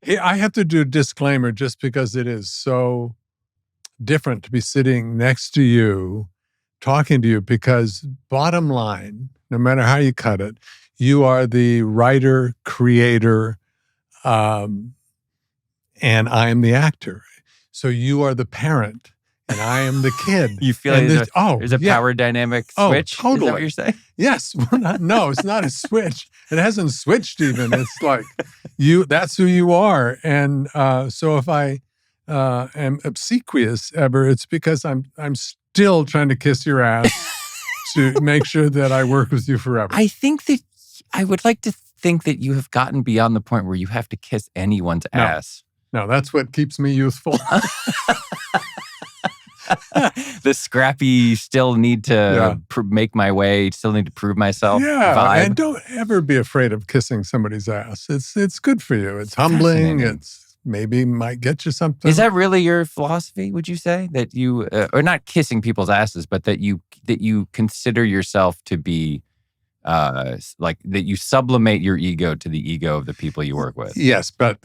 I have to do a disclaimer just because it is so different to be sitting next to you, talking to you, because bottom line, no matter how you cut it, you are the writer, creator, and I am the actor. So you are the parent and I am the kid. You feel there's a power dynamic switch? Totally. Is that what you're saying? Yes. No, it's not a switch. It hasn't switched even. It's like that's who you are. And so if I am obsequious ever, it's because I'm still trying to kiss your ass to make sure that I work with you forever. I would like to think that you have gotten beyond the point where you have to kiss anyone's ass. No, that's what keeps me youthful. The scrappy, still need to make my way, still need to prove myself vibe. And don't ever be afraid of kissing somebody's ass. It's good for you. It's humbling. It's maybe might get you something. Is that really your philosophy, would you say? That you, or not kissing people's asses, but that you consider yourself to be like that you sublimate your ego to the ego of the people you work with? Yes, but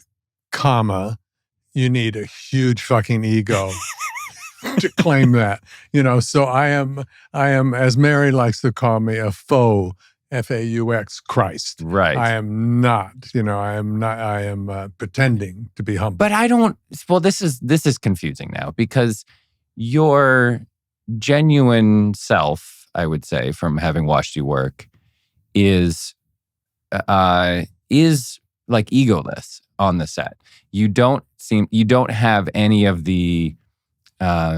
you need a huge fucking ego to claim that, so I am, as Mary likes to call me, a faux, F-A-U-X, Christ. Right. I am not, I am pretending to be humble. But this is confusing now, because your genuine self, I would say, from having watched you work, is like egoless on the set. You don't have any of the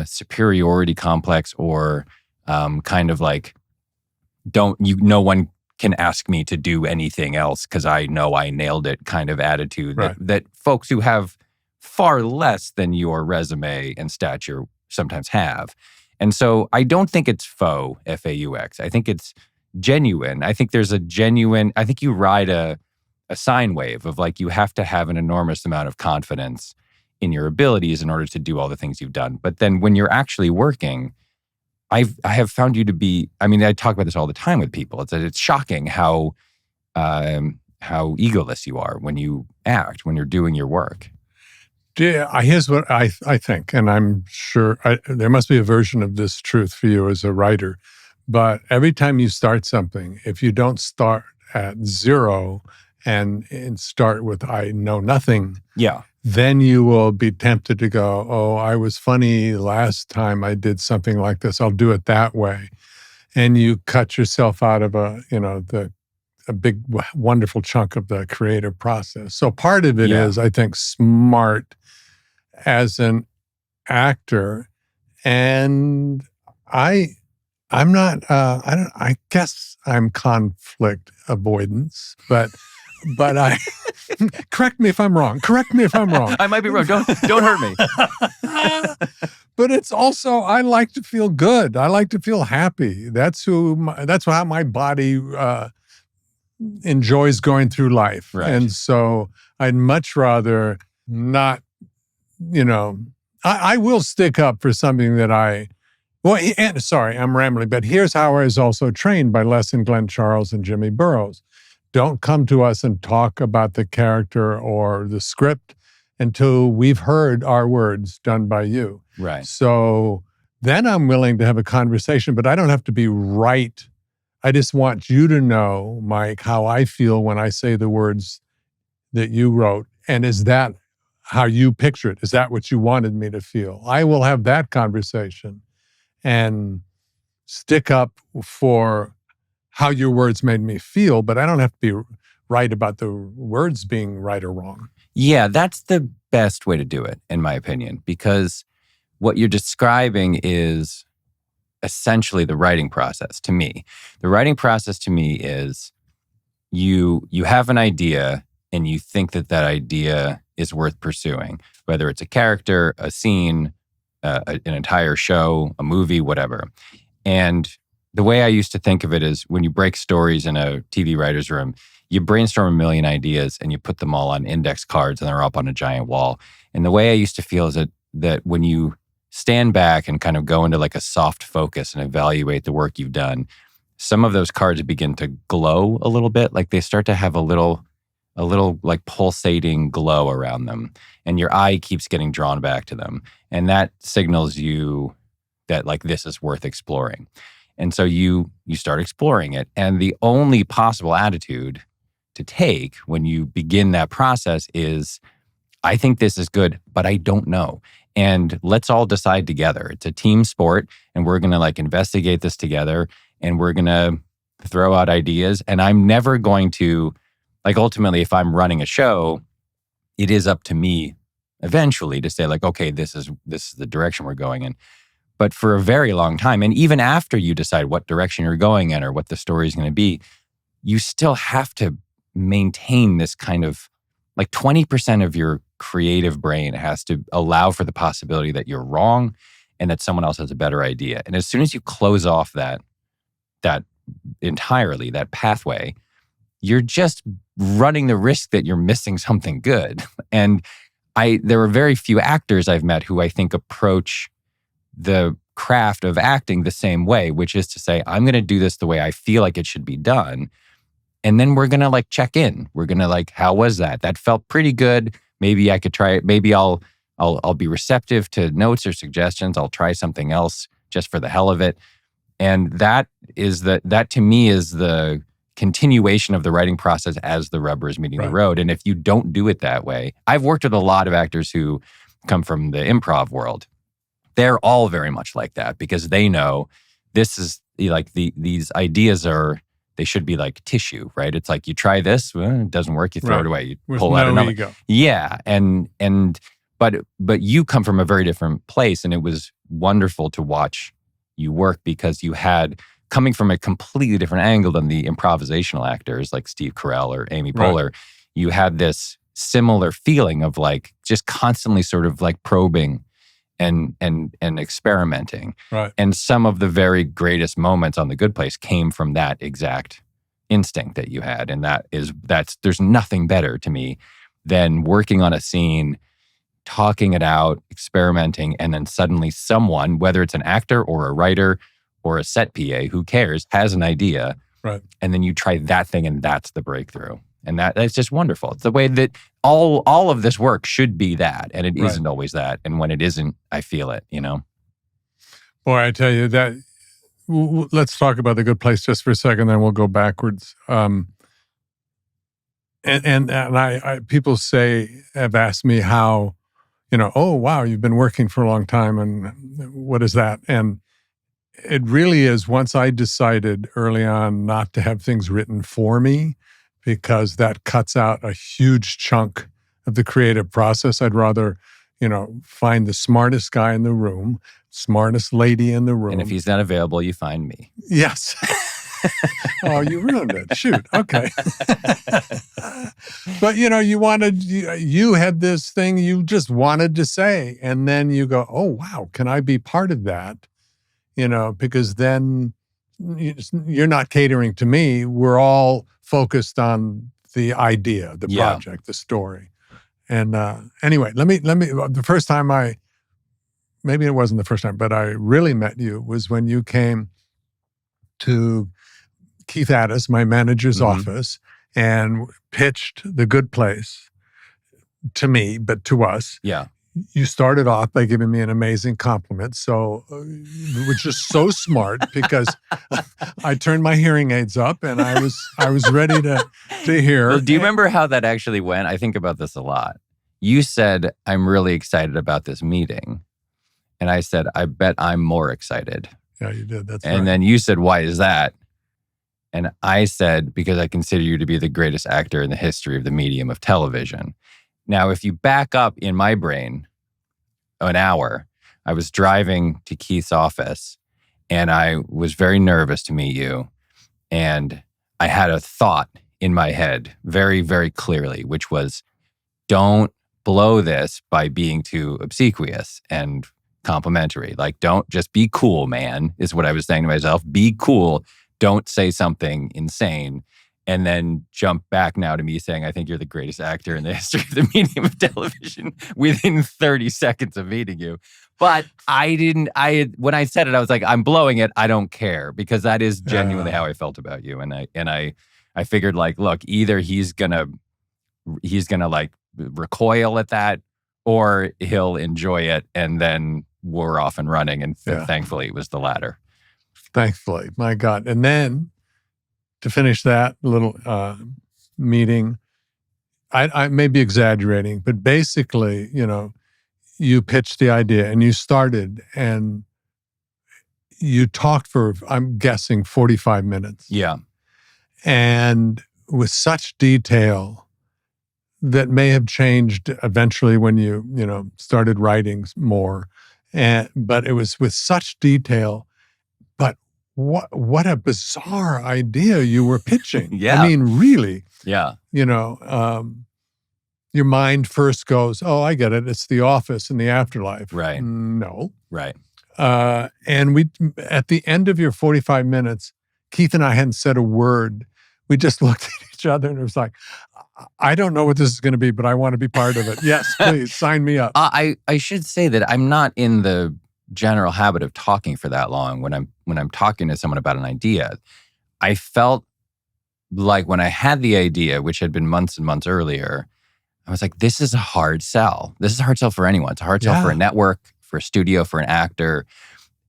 superiority complex or kind of like, no one can ask me to do anything else because I know I nailed it kind of attitude that folks who have far less than your resume and stature sometimes have. And so I don't think it's faux, F-A-U-X. I think it's genuine. I think there's I think you ride a sine wave of like, you have to have an enormous amount of confidence in your abilities in order to do all the things you've done. But then when you're actually working, I have found you to be, I talk about this all the time with people. It's shocking how egoless you are when you act, when you're doing your work. Yeah, here's what I think, and I'm sure there must be a version of this truth for you as a writer. But every time you start something, if you don't start at zero and start with I know nothing, then you will be tempted to go, oh, I was funny last time I did something like this. I'll do it that way. And you cut yourself out of a big, wonderful chunk of the creative process. So part of it is, I think, smart as an actor. And I'm not, I guess I'm conflict avoidance, but I, correct me if I'm wrong. I might be wrong. Don't hurt me. But it's also, I like to feel good. I like to feel happy. That's how my body enjoys going through life. Right. And so I'd much rather not, I will stick up for something that sorry, I'm rambling, but here's how I was also trained by Les and Glenn Charles and Jimmy Burrows. Don't come to us and talk about the character or the script until we've heard our words done by you. Right. So then I'm willing to have a conversation, but I don't have to be right. I just want you to know, Mike, how I feel when I say the words that you wrote. And is that how you picture it? Is that what you wanted me to feel? I will have that conversation and stick up for how your words made me feel, but I don't have to be right about the words being right or wrong. Yeah, that's the best way to do it, in my opinion, because what you're describing is essentially the writing process to me. The writing process to me is you have an idea and you think that idea is worth pursuing, whether it's a character, a scene, an entire show, a movie, whatever. And the way I used to think of it is when you break stories in a TV writer's room, you brainstorm a million ideas and you put them all on index cards and they're up on a giant wall. And the way I used to feel is that when you stand back and kind of go into like a soft focus and evaluate the work you've done, some of those cards begin to glow a little bit, like they start to have a little a little like pulsating glow around them, and your eye keeps getting drawn back to them. And that signals you that like this is worth exploring. And so you start exploring it. And the only possible attitude to take when you begin that process is, I think this is good, but I don't know. And let's all decide together. It's a team sport, and we're going to like investigate this together, and we're going to throw out ideas. And I'm never going to, like, ultimately, if I'm running a show, it is up to me eventually to say like, okay, this is the direction we're going in. But for a very long time, and even after you decide what direction you're going in or what the story is going to be, you still have to maintain this kind of like 20% of your creative brain has to allow for the possibility that you're wrong and that someone else has a better idea. And as soon as you close off that entirely, that pathway, you're just running the risk that you're missing something good. And there are very few actors I've met who I think approach the craft of acting the same way, which is to say, I'm going to do this the way I feel like it should be done. And then we're going to like check in. We're going to like, how was that? That felt pretty good. Maybe I could try it. Maybe I'll be receptive to notes or suggestions. I'll try something else just for the hell of it. And that to me is the continuation of the writing process as the rubber is meeting the road. And if you don't do it that way, I've worked with a lot of actors who come from the improv world. They're all very much like that because they know this is like these ideas they should be like tissue, right? It's like you try this, it doesn't work, you throw it away, you pull out another. Ego. Yeah, but you come from a very different place, and it was wonderful to watch you work because you had coming from a completely different angle than the improvisational actors like Steve Carell or Amy Poehler. You had this similar feeling of like just constantly sort of like probing and experimenting. Right. And some of the very greatest moments on The Good Place came from that exact instinct that you had. And there's nothing better to me than working on a scene, talking it out, experimenting, and then suddenly someone, whether it's an actor or a writer or a set PA, who cares, has an idea. Right. And then you try that thing and that's the breakthrough. And that's just wonderful. It's the way that all of this work should be that. And it isn't always that. And when it isn't, I feel it, you know? Boy, I tell you that, let's talk about The Good Place just for a second, then we'll go backwards. And I people have asked me how, oh, wow, you've been working for a long time and what is that? And it really is, once I decided early on not to have things written for me, because that cuts out a huge chunk of the creative process. I'd rather, find the smartest guy in the room, smartest lady in the room. And if he's not available, you find me. Yes. Oh, you ruined it. Shoot. Okay. But, you had this thing you just wanted to say. And then you go, oh, wow, can I be part of that? Because then you're not catering to me. We're all focused on the idea, the project, the story. And anyway, let me, the first time maybe it wasn't the first time, but I really met you was when you came to Keith Addis, my manager's office, and pitched The Good Place to me, but to us. Yeah. You started off by giving me an amazing compliment. So, which is so smart because I turned my hearing aids up and I was ready to hear. Well, do you remember how that actually went? I think about this a lot. You said, I'm really excited about this meeting. And I said, I bet I'm more excited. Yeah, you did. That's right. And then you said, why is that? And I said, because I consider you to be the greatest actor in the history of the medium of television. Now, if you back up in my brain an hour, I was driving to Keith's office and I was very nervous to meet you. And I had a thought in my head very, very clearly, which was, don't blow this by being too obsequious and complimentary. Like, don't just be cool, man, is what I was saying to myself. Be cool. Don't say something insane. And then jump back now to me saying, I think you're the greatest actor in the history of the medium of television within 30 seconds of meeting you. But when I said it, I was like, I'm blowing it. I don't care, because that is genuinely how I felt about you. And I figured like, look, either he's going to he's going to like recoil at that, or he'll enjoy it, and then we're off and running. And thankfully it was the latter. Thankfully, my God. And then to finish that little meeting, I may be exaggerating, but basically, you pitched the idea and you started and you talked for, I'm guessing, 45 minutes. Yeah. And with such detail that may have changed eventually when you started writing more. But it was with such detail. But what a bizarre idea you were pitching. Yeah. I mean, really. Yeah. Your mind first goes, oh, I get it. It's The Office and the afterlife. Right. No. Right. And we, at the end of your 45 minutes, Keith and I hadn't said a word. We just looked at each other and it was like, I don't know what this is going to be, but I want to be part of it. Yes, please sign me up. I should say that I'm not in the general habit of talking for that long when I'm talking to someone about an idea. I felt like when I had the idea, which had been months and months earlier, I was like, this is a hard sell. This is a hard sell for anyone. It's a hard sell for a network, for a studio, for an actor.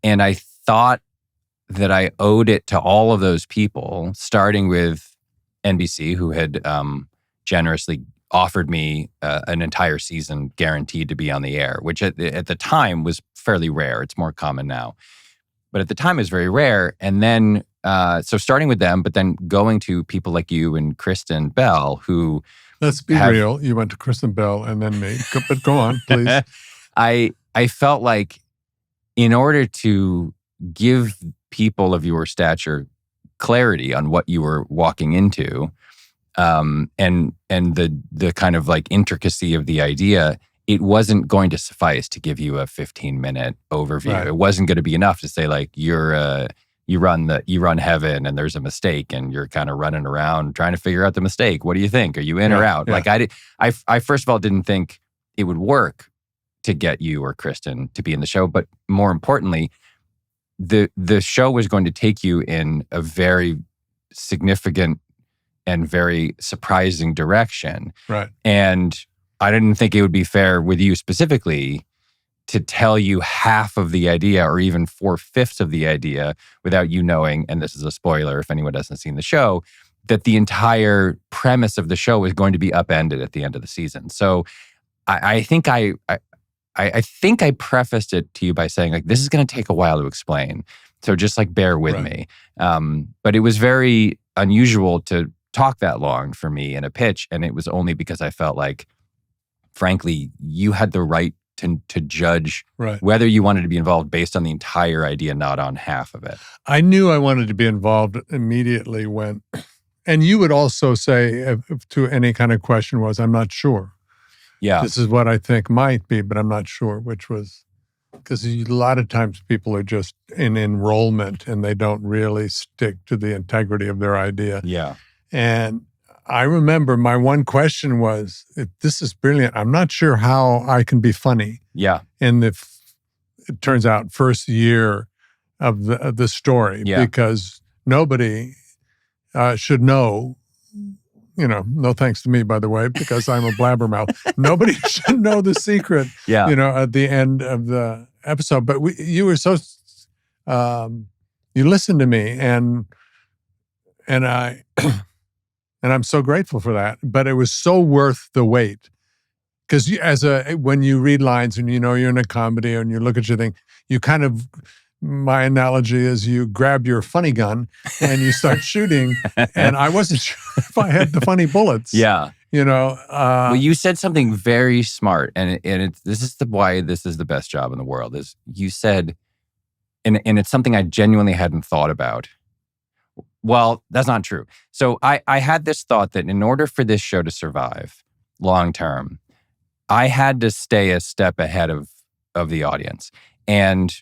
And I thought that I owed it to all of those people, starting with NBC, who had generously offered me an entire season guaranteed to be on the air, which at the time was fairly rare. It's more common now. But at the time, it was very rare. And then, so starting with them, but then going to people like you and Kristen Bell, who... Let's be real. You went to Kristen Bell and then me. But go on, please. I felt like in order to give people of your stature clarity on what you were walking into, and the kind of like intricacy of the idea, it wasn't going to suffice to give you a 15-minute overview. Right. It wasn't going to be enough to say like you run heaven and there's a mistake and you're kind of running around trying to figure out the mistake. What do you think? Are you in or out? Yeah. Like I first of all didn't think it would work to get you or Kristen to be in the show, but more importantly, the show was going to take you in a very significant and very surprising direction. Right. And I didn't think it would be fair with you specifically to tell you half of the idea or even 4/5 of the idea without you knowing, and this is a spoiler if anyone hasn't seen the show, that the entire premise of the show is going to be upended at the end of the season. So I think I prefaced it to you by saying like, this is going to take a while to explain. So just like bear with me. But it was very unusual to talk that long for me in a pitch. And it was only because I felt like, frankly, you had the right to judge whether you wanted to be involved based on the entire idea, not on half of it. I knew I wanted to be involved immediately when, and you would also say to any kind of question was, I'm not sure. Yeah. This is what I think might be, but I'm not sure, which was, because a lot of times people are just in enrollment and they don't really stick to the integrity of their idea. Yeah. And I remember my one question was, this is brilliant. I'm not sure how I can be funny. Yeah. In it turns out, first year of the story, because nobody should know, no thanks to me, by the way, because I'm a blabbermouth. Nobody should know the secret, at the end of the episode. But you were so, you listened to me and I... And I'm so grateful for that. But it was so worth the wait. Because when you read lines and you're in a comedy and you look at your thing, you kind of, my analogy is you grab your funny gun and you start shooting. And I wasn't sure if I had the funny bullets. Yeah. Well, you said something very smart. And this is why this is the best job in the world, is you said, and it's something I genuinely hadn't thought about. Well, that's not true. So I had this thought that in order for this show to survive long term, I had to stay a step ahead of the audience. And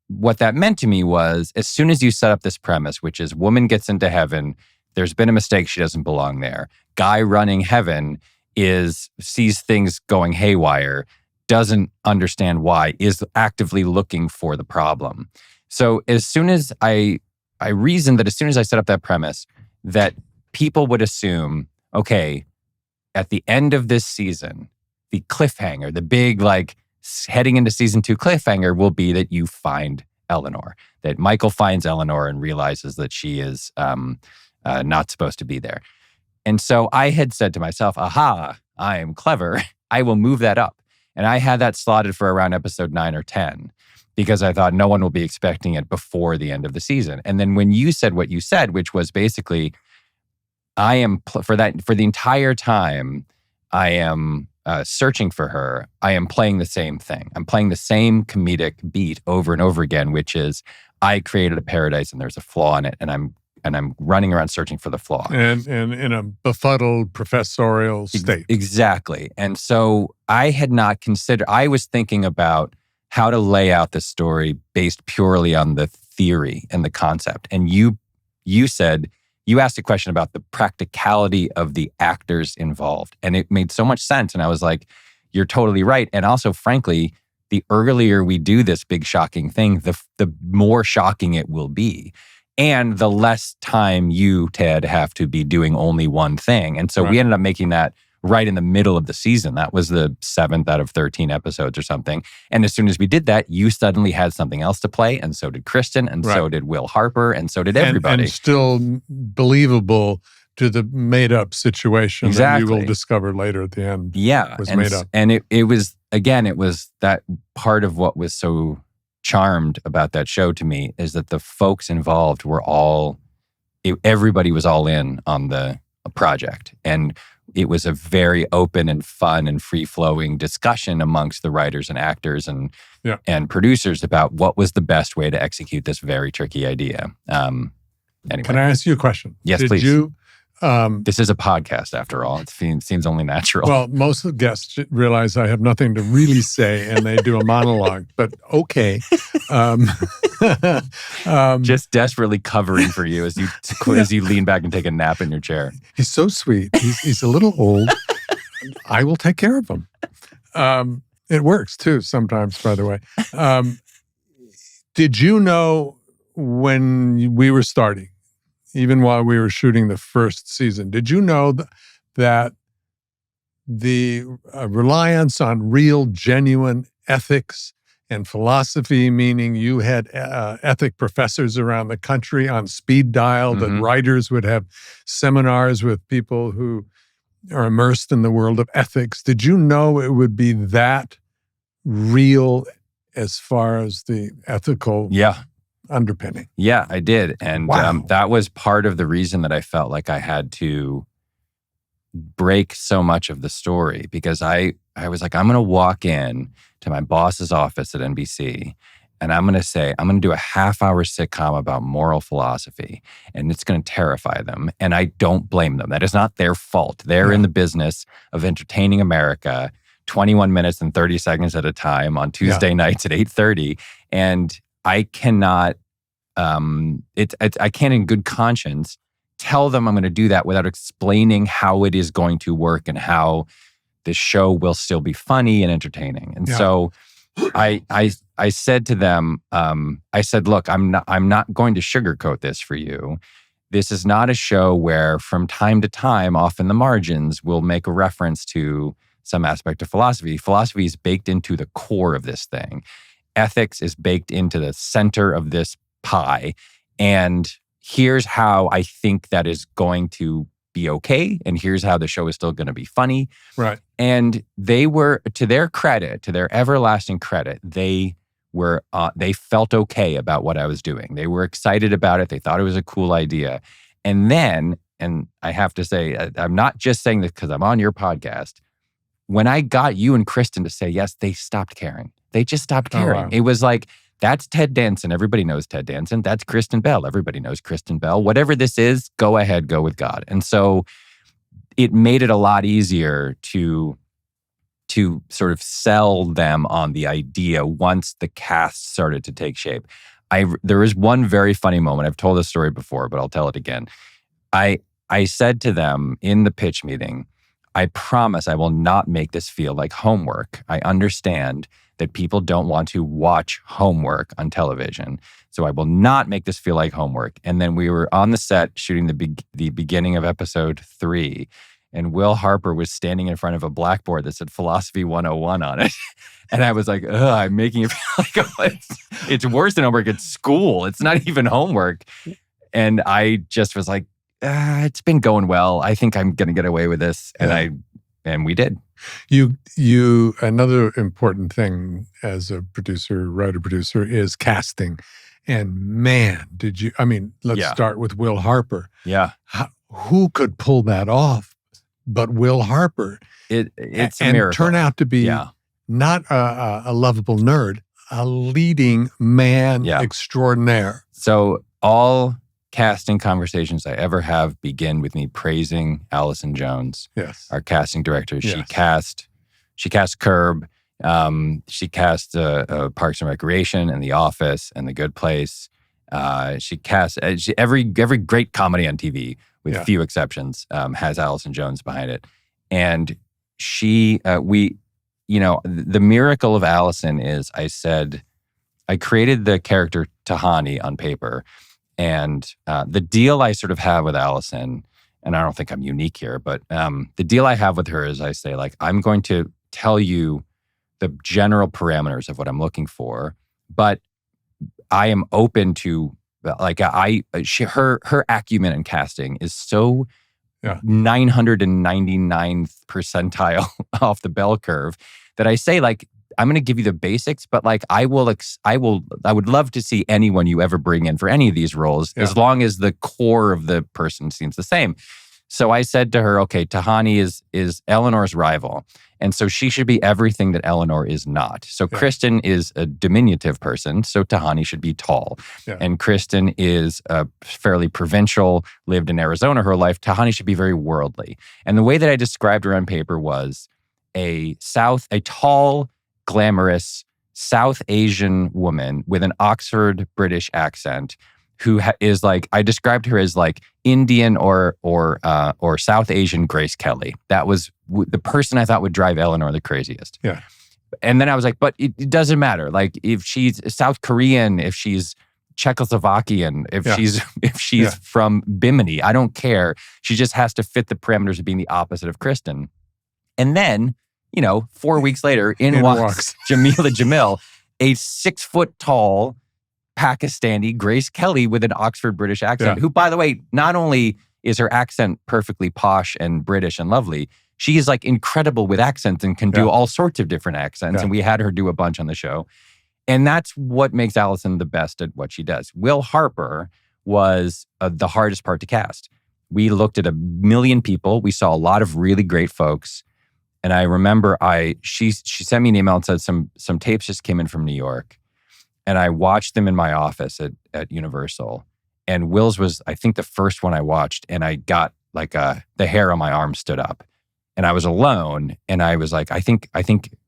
what that meant to me was, as soon as you set up this premise, which is woman gets into heaven, there's been a mistake, she doesn't belong there. Guy running heaven sees things going haywire, doesn't understand why, is actively looking for the problem. So as soon as I reasoned that as soon as I set up that premise, that people would assume, okay, at the end of this season, the cliffhanger, the big heading into season 2 cliffhanger will be that you find Eleanor, that Michael finds Eleanor and realizes that she is not supposed to be there. And so I had said to myself, aha, I am clever. I will move that up. And I had that slotted for around episode 9 or 10 because I thought no one will be expecting it before the end of the season. And then when you said what you said, which was basically, I am, for the entire time, I am searching for her, I am playing the same thing. I'm playing the same comedic beat over and over again, which is I created a paradise and there's a flaw in it, and I'm running around searching for the flaw. And in a befuddled professorial state. Exactly. And so I had not considered, I was thinking about how to lay out the story based purely on the theory and the concept. And you said, you asked a question about the practicality of the actors involved. And it made so much sense. And I was like, you're totally right. And also, frankly, the earlier we do this big shocking thing, the more shocking it will be. And the less time you, Ted, have to be doing only one thing. And so we ended up making that right in the middle of the season. That was the 7th out of 13 episodes or something. And as soon as we did that, you suddenly had something else to play. And so did Kristen. And so did Will Harper. And so did everybody. And still believable to the made-up situation that you will discover later at the end. Yeah. Was made up. And it was, again, it was that part of what was so charmed about that show to me is that the folks involved were everybody was all in on the project. And it was a very open and fun and free-flowing discussion amongst the writers and actors and producers about what was the best way to execute this very tricky idea. Anyway. Can I ask you a question? Yes, please. This is a podcast, after all. It seems only natural. Well, most of the guests realize I have nothing to really say, and they do a monologue. But okay, just desperately covering for you as you lean back and take a nap in your chair. He's so sweet. He's a little old. I will take care of him. It works too sometimes, by the way. Did you know when we were starting? Even while we were shooting the first season, did you know that the reliance on real, genuine ethics and philosophy, meaning you had ethic professors around the country on speed dial, that writers would have seminars with people who are immersed in the world of ethics? Did you know it would be that real as far as the ethical underpinning? Yeah, I did. And that was part of the reason that I felt like I had to break so much of the story, because I was like, I'm going to walk in to my boss's office at NBC and I'm going to say, I'm going to do a half-hour sitcom about moral philosophy, and it's going to terrify them. And I don't blame them. That is not their fault. They're in the business of entertaining America 21 minutes and 30 seconds at a time on Tuesday nights at 8:30. And I cannot, I can't in good conscience tell them I'm going to do that without explaining how it is going to work and how the show will still be funny and entertaining. And so I said to them, I said, look, I'm not going to sugarcoat this for you. This is not a show where from time to time, off in the margins, we'll make a reference to some aspect of philosophy. Philosophy is baked into the core of this thing. Ethics is baked into the center of this pie. And here's how I think that is going to be okay. And here's how the show is still going to be funny. Right. And they were, to their credit, to their everlasting credit, they felt okay about what I was doing. They were excited about it. They thought it was a cool idea. And then, and I have to say, I'm not just saying this because I'm on your podcast. When I got you and Kristen to say yes, they stopped caring. They just stopped caring. Oh, wow. It was like, that's Ted Danson. Everybody knows Ted Danson. That's Kristen Bell. Everybody knows Kristen Bell. Whatever this is, go ahead, go with God. And so it made it a lot easier to sort of sell them on the idea once the cast started to take shape. There is one very funny moment. I've told this story before, but I'll tell it again. I said to them in the pitch meeting, I promise I will not make this feel like homework. I understand that people don't want to watch homework on television. So I will not make this feel like homework. And then we were on the set shooting the beginning of episode 3. and Will Harper was standing in front of a blackboard that said Philosophy 101 on it. And I was like, ugh, I'm making it feel like it's worse than homework. It's school. It's not even homework. And I just was like, it's been going well. I think I'm going to get away with this. And we did. You another important thing as a producer, writer-producer, is casting. And man, let's start with Will Harper. Yeah. Who could pull that off but Will Harper? It's a miracle. And turn out to be not a lovable nerd, a leading man extraordinaire. So all casting conversations I ever have begin with me praising Allison Jones, our casting director. She cast Curb. She cast Parks and Recreation and The Office and The Good Place. She cast every great comedy on TV, with few exceptions, has Allison Jones behind it. And the miracle of Allison is I created the character Tahani on paper. And the deal I sort of have with Allison, and I don't think I'm unique here, but the deal I have with her is I say, like, I'm going to tell you the general parameters of what I'm looking for, but I am open to, like, her acumen in casting is so 999th percentile off the bell curve that I say, like, I'm going to give you the basics, but like I would love to see anyone you ever bring in for any of these roles, as long as the core of the person seems the same. So I said to her, okay, Tahani is Eleanor's rival. And so she should be everything that Eleanor is not. So Kristen is a diminutive person, so Tahani should be tall. Yeah. And Kristen is fairly provincial, lived in Arizona her life. Tahani should be very worldly. And the way that I described her on paper was a tall, glamorous South Asian woman with an Oxford British accent who is like, I described her as like Indian or South Asian Grace Kelly. That was the person I thought would drive Eleanor the craziest. Yeah. And then I was like, but it doesn't matter. Like, if she's South Korean, if she's Czechoslovakian, if she's from Bimini, I don't care. She just has to fit the parameters of being the opposite of Kristen. And then, 4 weeks later, in walks Jamila Jamil, a 6 foot tall Pakistani Grace Kelly with an Oxford British accent, who, by the way, not only is her accent perfectly posh and British and lovely, she is like incredible with accents and can do all sorts of different accents. Yeah. And we had her do a bunch on the show. And that's what makes Allison the best at what she does. Will Harper was the hardest part to cast. We looked at 1 million people. We saw a lot of really great folks. And I remember she sent me an email and said some tapes just came in from New York. And I watched them in my office at Universal. And Will's was, I think, the first one I watched. And I got like the hair on my arm stood up. And I was alone. And I was like, I think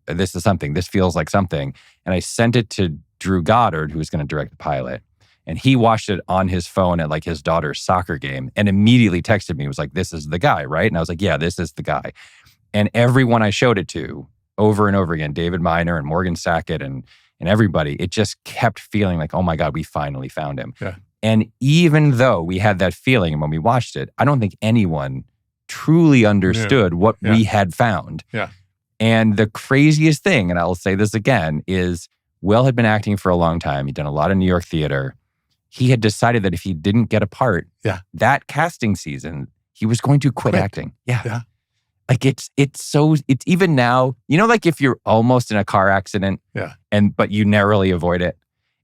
this is something. This feels like something. And I sent it to Drew Goddard, who was going to direct the pilot. And he watched it on his phone at like his daughter's soccer game and immediately texted me. He was like, this is the guy, right? And I was like, yeah, this is the guy. And everyone I showed it to over and over again, David Miner and Morgan Sackett and everybody, it just kept feeling like, oh my God, we finally found him. Yeah. And even though we had that feeling when we watched it, I don't think anyone truly understood what we had found. Yeah. And the craziest thing, and I'll say this again, is Will had been acting for a long time. He'd done a lot of New York theater. He had decided that if he didn't get a part that casting season, he was going to quit acting. Yeah. Like it's even now, like if you're almost in a car accident but you narrowly avoid it.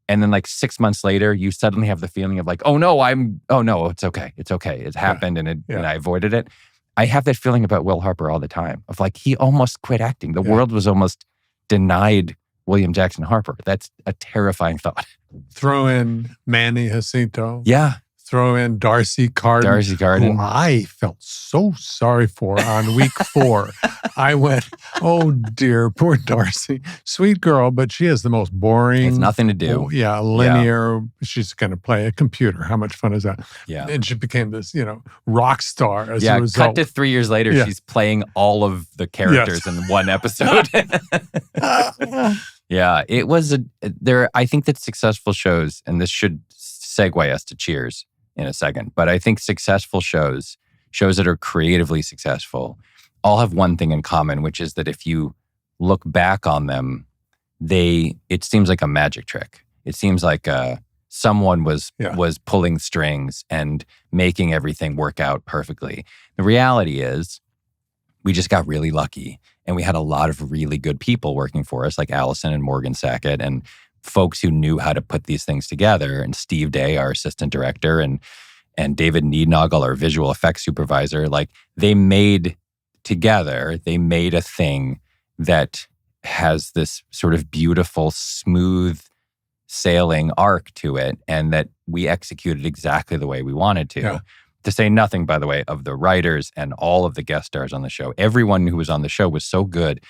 And then like 6 months later, you suddenly have the feeling of like, oh no, it's okay. It's okay. It's happened and I avoided it. I have that feeling about Will Harper all the time of like, he almost quit acting. The world was almost denied William Jackson Harper. That's a terrifying thought. Throw in Manny Jacinto. Yeah. Throw in Darcy Carden. Who I felt so sorry for on week 4. I went, oh dear, poor Darcy. Sweet girl, but she has the most boring. It's nothing to do. Linear. She's going to play a computer. How much fun is that? Yeah. And she became this, rock star as a result. Cut to 3 years later, she's playing all of the characters in one episode. Yeah, it was I think that successful shows, and this should segue us to Cheers in a second, but I think successful shows shows that are creatively successful, all have one thing in common, which is that if you look back on them, it seems like a magic trick. It seems like someone was pulling strings and making everything work out perfectly. The reality is, we just got really lucky, and we had a lot of really good people working for us, like Allison and Morgan Sackett, and folks who knew how to put these things together. And Steve Day, our assistant director, and David Neednagel, our visual effects supervisor. Like, they made a thing that has this sort of beautiful, smooth sailing arc to it, and that we executed exactly the way we wanted to. Yeah. To say nothing, by the way, of the writers and all of the guest stars on the show. Everyone who was on the show was so good.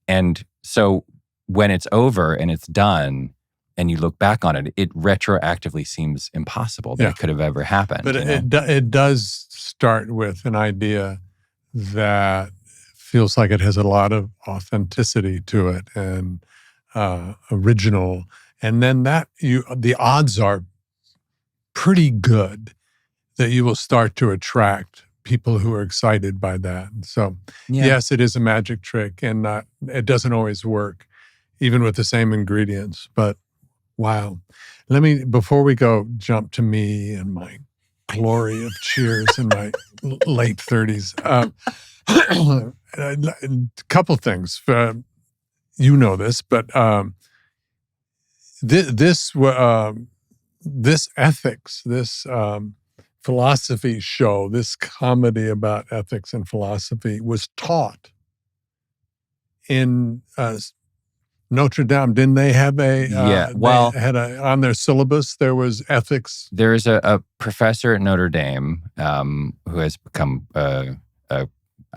And so when it's over and it's done and you look back on it, it retroactively seems impossible that it could have ever happened. But it does start with an idea that feels like it has a lot of authenticity to it and original. And then the odds are pretty good that you will start to attract people who are excited by that. And so, yes, it is a magic trick, and it doesn't always work, even with the same ingredients. But wow. Before we go, jump to me and my glory of Cheers in my late 30s. A couple things. You know this, but this ethics, this philosophy show, this comedy about ethics and philosophy was taught in Notre Dame. Didn't they have on their syllabus, there was ethics? There is a professor at Notre Dame who has become, I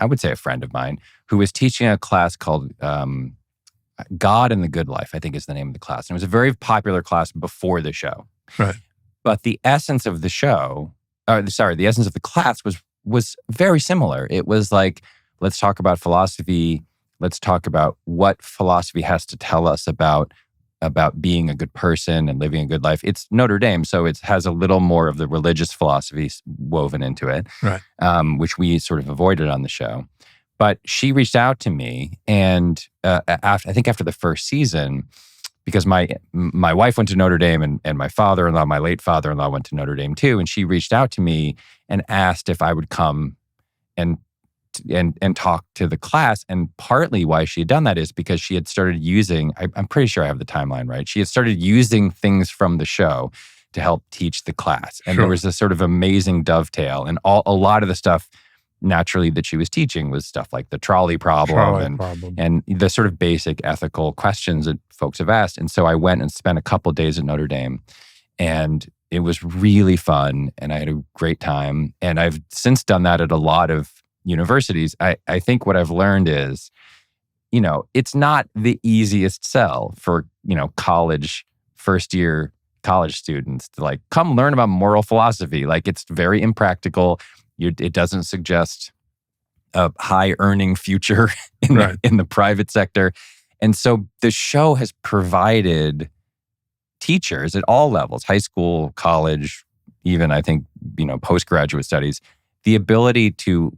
would say, a friend of mine, who was teaching a class called God and the Good Life, I think is the name of the class. And it was a very popular class before the show. Right. But the essence of the show, the essence of the class was very similar. It was like, let's talk about philosophy. Let's talk about what philosophy has to tell us about being a good person and living a good life. It's Notre Dame, so it has a little more of the religious philosophy woven into it, right? Which we sort of avoided on the show. But she reached out to me, and I think after the first season, because my wife went to Notre Dame and my father-in-law, my late father-in-law, went to Notre Dame too, and she reached out to me and asked if I would come and talk to the class. And partly why she had done that is because she had started using, I'm pretty sure I have the timeline right, she had started using things from the show to help teach the class. And there was this sort of amazing dovetail. And a lot of the stuff naturally that she was teaching was stuff like the trolley problem and the sort of basic ethical questions that folks have asked. And so I went and spent a couple of days at Notre Dame, and it was really fun, and I had a great time. And I've since done that at a lot of universities. I think what I've learned is, it's not the easiest sell for, first year college students to like, come learn about moral philosophy. Like, it's very impractical. It doesn't suggest a high earning future in the private sector. And so the show has provided teachers at all levels, high school, college, even I think, postgraduate studies, the ability to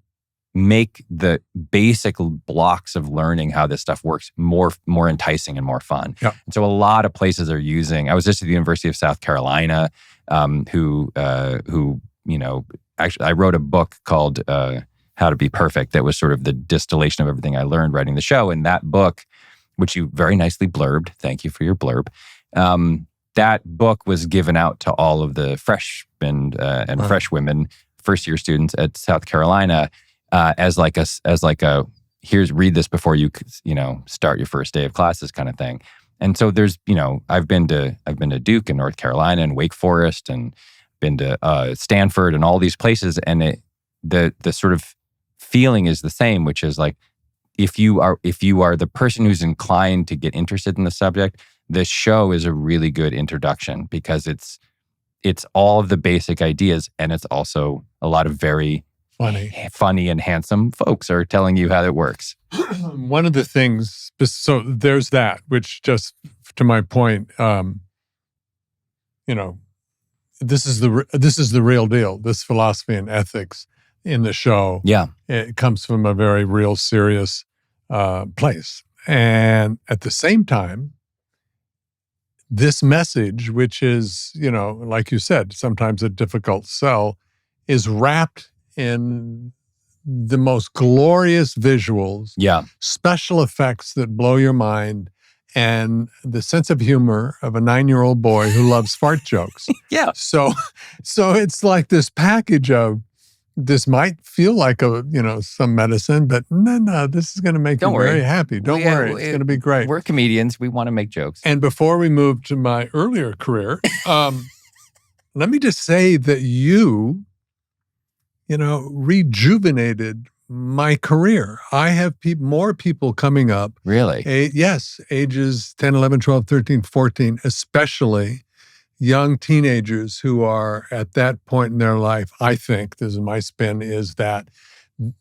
make the basic blocks of learning how this stuff works more enticing and more fun. Yeah. And so a lot of places are using, I was just at the University of South Carolina, who actually, I wrote a book called How to Be Perfect that was sort of the distillation of everything I learned writing the show. And that book, which you very nicely blurbed, thank you for your blurb, that book was given out to all of the freshmen and fresh women, first-year students at South Carolina, as like a here's, read this before you start your first day of classes kind of thing. And so there's, I've been to Duke and North Carolina and Wake Forest and been to Stanford and all these places, and the sort of feeling is the same, which is like, if you are the person who's inclined to get interested in the subject, this show is a really good introduction, because it's all of the basic ideas, and it's also a lot of very funny and handsome folks are telling you how it works. One of the things, so there's that, which just to my point, this is the real deal. This philosophy and ethics in the show. Yeah. It comes from a very real, serious place. And at the same time, this message, which is, like you said, sometimes a difficult sell, is wrapped in the most glorious visuals, special effects that blow your mind, and the sense of humor of a 9-year-old boy who loves fart jokes. Yeah. So it's like this package of, this might feel like some medicine, but no, this is going to make you very happy. Don't worry, it's going to be great. We're comedians. We want to make jokes. And before we move to my earlier career, let me just say that you rejuvenated my career. I have more people coming up. Really? Yes, ages 10, 11, 12, 13, 14, especially young teenagers who are at that point in their life. I think, this is my spin, is that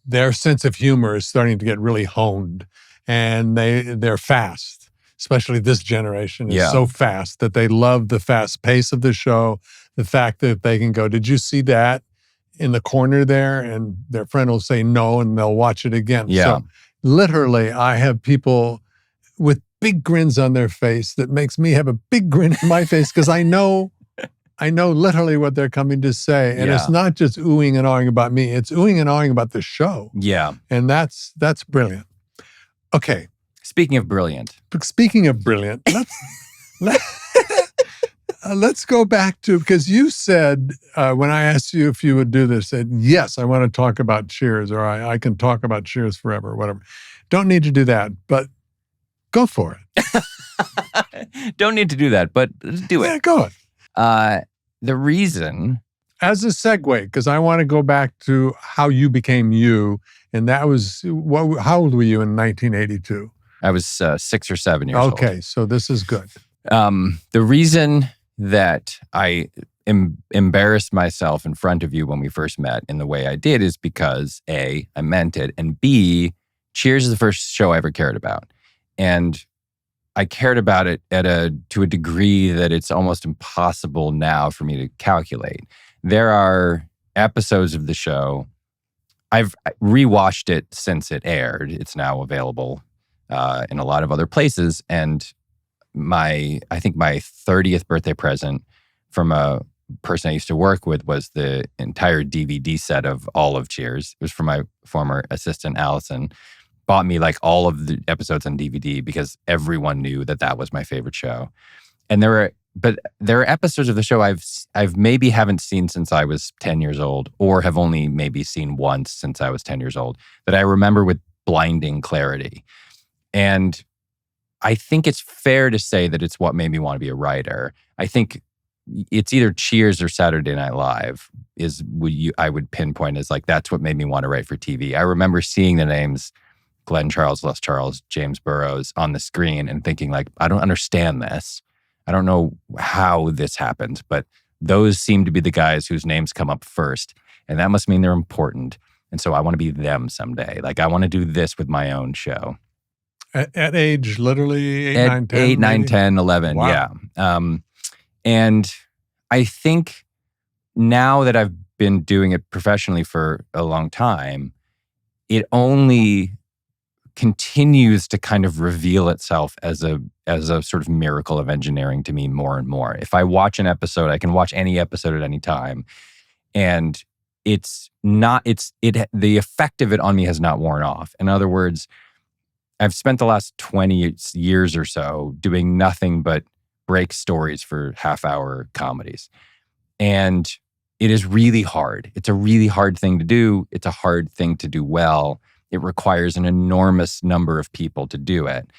their sense of humor is starting to get really honed, and they're fast. Especially this generation is so fast that they love the fast pace of the show. The fact that they can go, "Did you see that in the corner there?" And their friend will say no, and they'll watch it again. Yeah. So literally, I have people with big grins on their face that makes me have a big grin in my face, because I know literally what they're coming to say. And it's not just oohing and awing about me, it's oohing and awing about the show. Yeah. And that's brilliant. Okay. Speaking of brilliant, let's go back to, because you said, when I asked you if you would do this, said, yes, I want to talk about Cheers, or I can talk about Cheers forever, whatever. Don't need to do that, but go for it. Don't need to do that, but do it. Yeah, go it. The reason... As a segue, because I want to go back to how you became you, and that was, how old were you in 1982? I was 6 or 7 years old. Okay, so this is good. The reason that I embarrassed myself in front of you when we first met in the way I did is because A, I meant it, and B, Cheers is the first show I ever cared about. And I cared about it to a degree that it's almost impossible now for me to calculate. There are episodes of the show, I've rewatched it since it aired. It's now available in a lot of other places. And I think my 30th birthday present from a person I used to work with was the entire DVD set of all of Cheers. It was from my former assistant, Allison. Bought me like all of the episodes on DVD because everyone knew that was my favorite show. And there are episodes of the show I've maybe haven't seen since I was 10 years old, or have only maybe seen once since I was 10 years old, that I remember with blinding clarity. And I think it's fair to say that it's what made me want to be a writer. I think it's either Cheers or Saturday Night Live I would pinpoint as like, that's what made me want to write for TV. I remember seeing the names Glenn Charles, Les Charles, James Burrows on the screen and thinking like, I don't understand this. I don't know how this happened, but those seem to be the guys whose names come up first. And that must mean they're important. And so I want to be them someday. Like I want to do this with my own show. At age literally 8, 9, 10? 8, 9, 10, 11, wow. Yeah. And I think now that I've been doing it professionally for a long time, it only continues to kind of reveal itself as a sort of miracle of engineering to me more and more. If I watch an episode, I can watch any episode at any time. And the effect of it on me has not worn off. In other words, I've spent the last 20 years or so doing nothing but break stories for half-hour comedies. And it is really hard. It's a really hard thing to do. It's a hard thing to do well. It requires an enormous number of people to do it.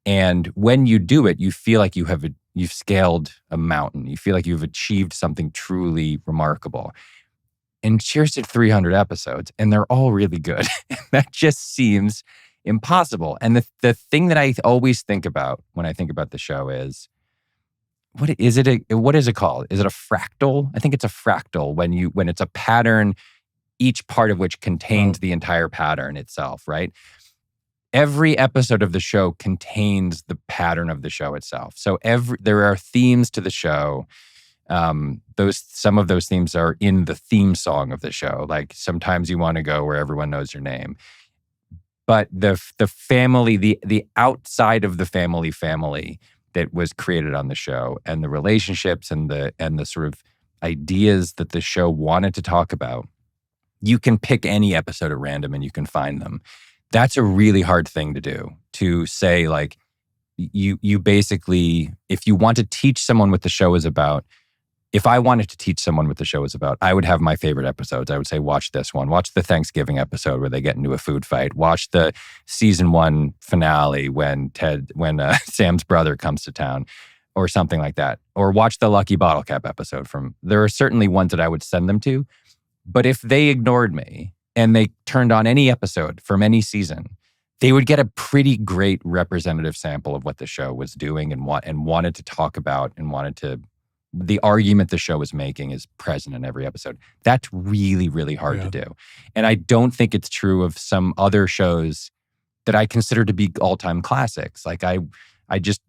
And when you do it, you feel like you've scaled a mountain. You feel like you've achieved something truly remarkable. And Cheers did 300 episodes, and they're all really good. That just seems impossible. And the thing that I always think about when I think about the show is, what is it called? Is it a fractal? I think it's a fractal when it's a pattern, each part of which contains the entire pattern itself, right? Every episode of the show contains the pattern of the show itself. So there are themes to the show. Some of those themes are in the theme song of the show. Like Sometimes You Want to Go Where Everyone Knows Your Name. But the family, the outside of the family that was created on the show, and the relationships and the sort of ideas that the show wanted to talk about, you can pick any episode at random and you can find them. That's a really hard thing to do, to say, like, you basically, if you want to teach someone what the show is about, if I wanted to teach someone what the show is about, I would have my favorite episodes. I would say, watch this one. Watch the Thanksgiving episode where they get into a food fight. Watch the season 1 finale when Sam's brother comes to town, or something like that. Or watch the Lucky Bottle Cap episode there are certainly ones that I would send them to. But if they ignored me and they turned on any episode from any season, they would get a pretty great representative sample of what the show was doing and wanted to talk about, and the argument the show was making is present in every episode. That's really, really hard to do. And I don't think it's true of some other shows that I consider to be all-time classics. Like I just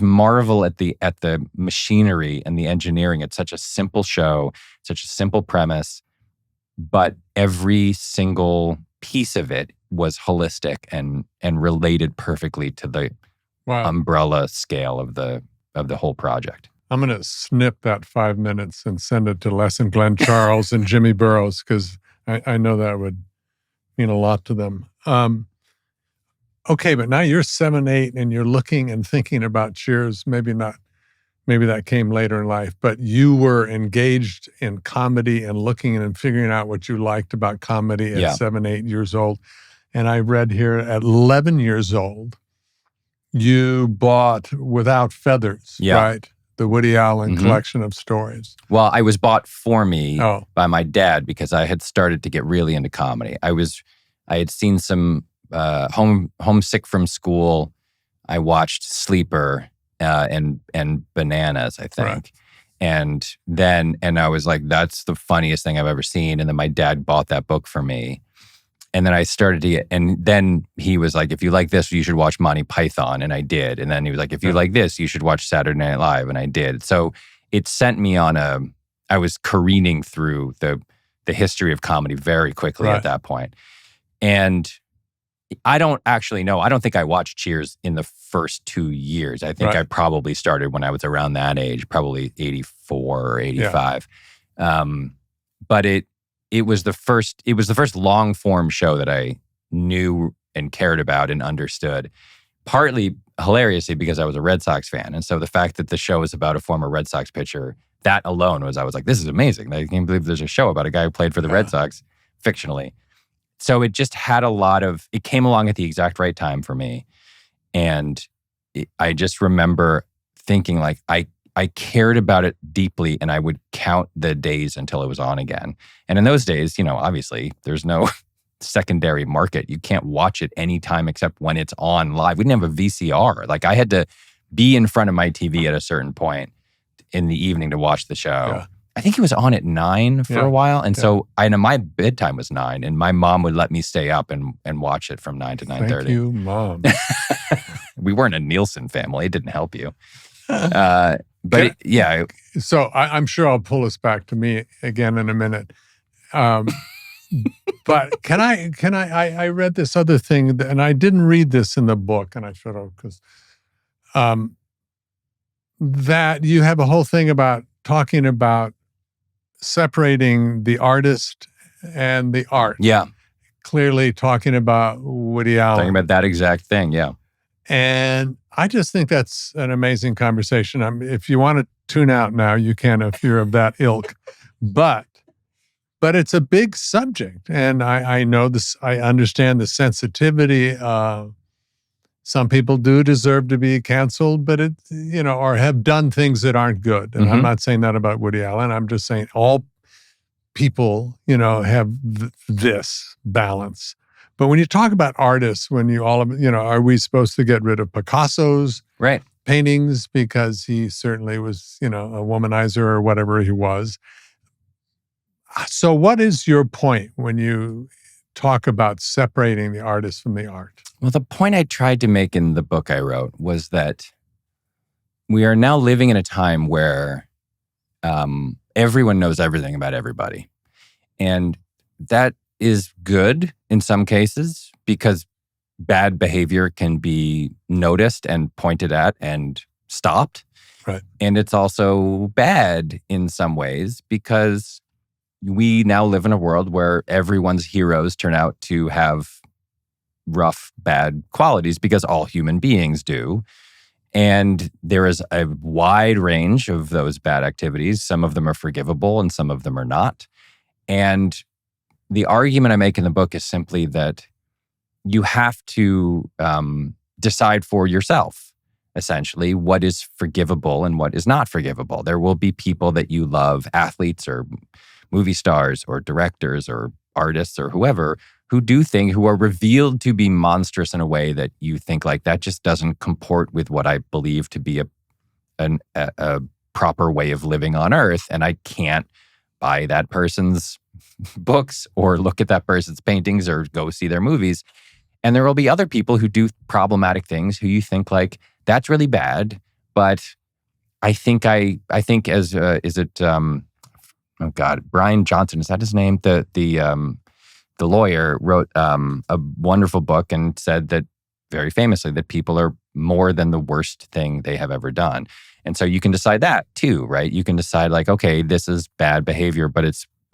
marvel at the machinery and the engineering. It's such a simple show, such a simple premise, but every single piece of it was holistic and related perfectly to the umbrella scale of the whole project. I'm going to snip that 5 minutes and send it to Les and Glenn Charles and Jimmy Burrows, because I know that would mean a lot to them. Okay, but now you're 7, 8, and you're looking and thinking about Cheers. Maybe that came later in life, but you were engaged in comedy and looking and figuring out what you liked about comedy at 7, 8 years old. And I read here at 11 years old, you bought Without Feathers, right? The Woody Allen collection of stories. Well, I was bought for me by my dad because I had started to get really into comedy. I had seen some Homesick from School. I watched Sleeper and Bananas, I think. Right. And I was like, that's the funniest thing I've ever seen. And then my dad bought that book for me. And then I started to and then he was like, if you like this, you should watch Monty Python. And I did. And then he was like, if you like this, you should watch Saturday Night Live. And I did. So it sent me on I was careening through the history of comedy very quickly at that point. And I don't actually know. I don't think I watched Cheers in the first 2 years. I think I probably started when I was around that age, probably 84 or 85. But it was the first long form show that I knew and cared about and understood, partly hilariously because I was a Red Sox fan. And so the fact that the show is about a former Red Sox pitcher, that alone I was like, this is amazing. I can't believe there's a show about a guy who played for the Red Sox fictionally. So it just had it came along at the exact right time for me. And I just remember thinking, like, I cared about it deeply, and I would count the days until it was on again. And in those days, obviously there's no secondary market. You can't watch it anytime except when it's on live. We didn't have a VCR. Like, I had to be in front of my TV at a certain point in the evening to watch the show. Yeah. I think it was on at 9 for a while. And so I know my bedtime was 9, and my mom would let me stay up and watch it from 9 to 9:30. Thank you, Mom. We weren't a Nielsen family. It didn't help you. So I'm sure I'll pull us back to me again in a minute. But can I read this other thing, and I didn't read this in the book, and I should have, because that you have a whole thing about talking about separating the artist and the art. Yeah. Clearly talking about Woody Allen. Talking about that exact thing, yeah. And I just think that's an amazing conversation. If you want to tune out now, you can if you're of that ilk. But it's a big subject. And I know this, I understand the sensitivity. Some people do deserve to be canceled, but or have done things that aren't good. And I'm not saying that about Woody Allen. I'm just saying all people, have this balance. But when you talk about artists, are we supposed to get rid of Picasso's paintings because he certainly was, a womanizer or whatever he was? So what is your point when you talk about separating the artist from the art? Well, the point I tried to make in the book I wrote was that we are now living in a time where everyone knows everything about everybody. And that is good in some cases because bad behavior can be noticed and pointed at and stopped. Right. And it's also bad in some ways because we now live in a world where everyone's heroes turn out to have rough, bad qualities because all human beings do. And there is a wide range of those bad activities. Some of them are forgivable and some of them are not. And the argument I make in the book is simply that you have to decide for yourself, essentially, what is forgivable and what is not forgivable. There will be people that you love, athletes or movie stars or directors or artists or whoever, who do things, who are revealed to be monstrous in a way that you think like that just doesn't comport with what I believe to be a proper way of living on Earth. And I can't buy that person's books or look at that person's paintings or go see their movies. And there will be other people who do problematic things who you think like, that's really bad. But I think as, is it, oh God, Brian Johnson, is that his name? The lawyer wrote a wonderful book and said that very famously that people are more than the worst thing they have ever done. And so you can decide that too, right? You can decide like, okay, this is bad behavior, but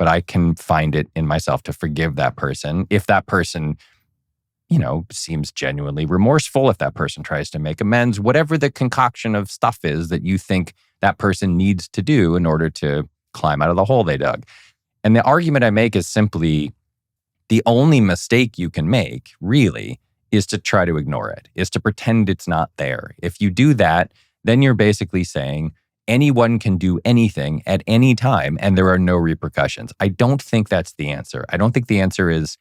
I can find it in myself to forgive that person. If that person, seems genuinely remorseful, if that person tries to make amends, whatever the concoction of stuff is that you think that person needs to do in order to climb out of the hole they dug. And the argument I make is simply the only mistake you can make, really, is to try to ignore it, is to pretend it's not there. If you do that, then you're basically saying anyone can do anything at any time and there are no repercussions. I don't think that's the answer. I don't think the answer is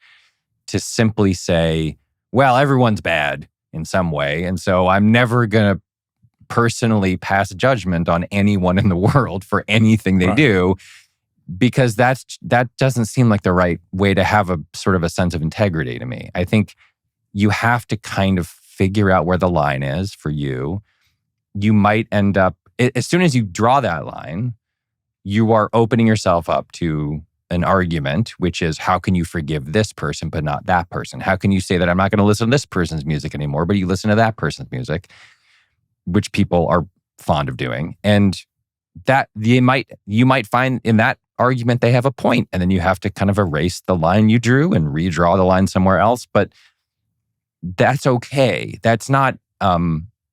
to simply say, well, everyone's bad in some way, and so I'm never going to personally pass judgment on anyone in the world for anything they do, because that doesn't seem like the right way to have a sort of a sense of integrity to me. I think you have to kind of figure out where the line is for you. You might end up, as soon as you draw that line, you are opening yourself up to an argument, which is how can you forgive this person but not that person? How can you say that I'm not going to listen to this person's music anymore, but you listen to that person's music, which people are fond of doing. And that you might find in that argument they have a point, and then you have to kind of erase the line you drew and redraw the line somewhere else. But that's okay. That's not,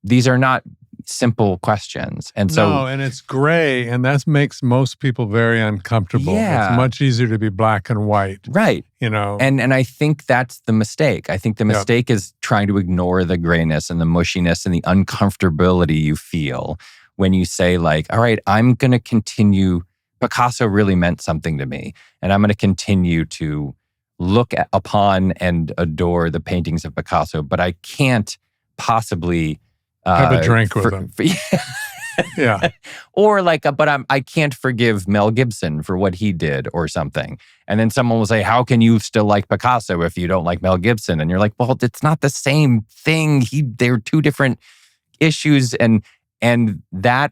these are not simple questions. And so, no, and it's gray, and that makes most people very uncomfortable. Yeah. It's much easier to be black and white. Right. And I think that's the mistake. I think the mistake is trying to ignore the grayness and the mushiness and the uncomfortability you feel when you say like, all right, I'm going to continue, Picasso really meant something to me, and I'm going to continue to look upon and adore the paintings of Picasso, but I can't possibly have a drink with him. Yeah. Or like, I can't forgive Mel Gibson for what he did or something. And then someone will say, how can you still like Picasso if you don't like Mel Gibson? And you're like, well, it's not the same thing. They're two different issues. And that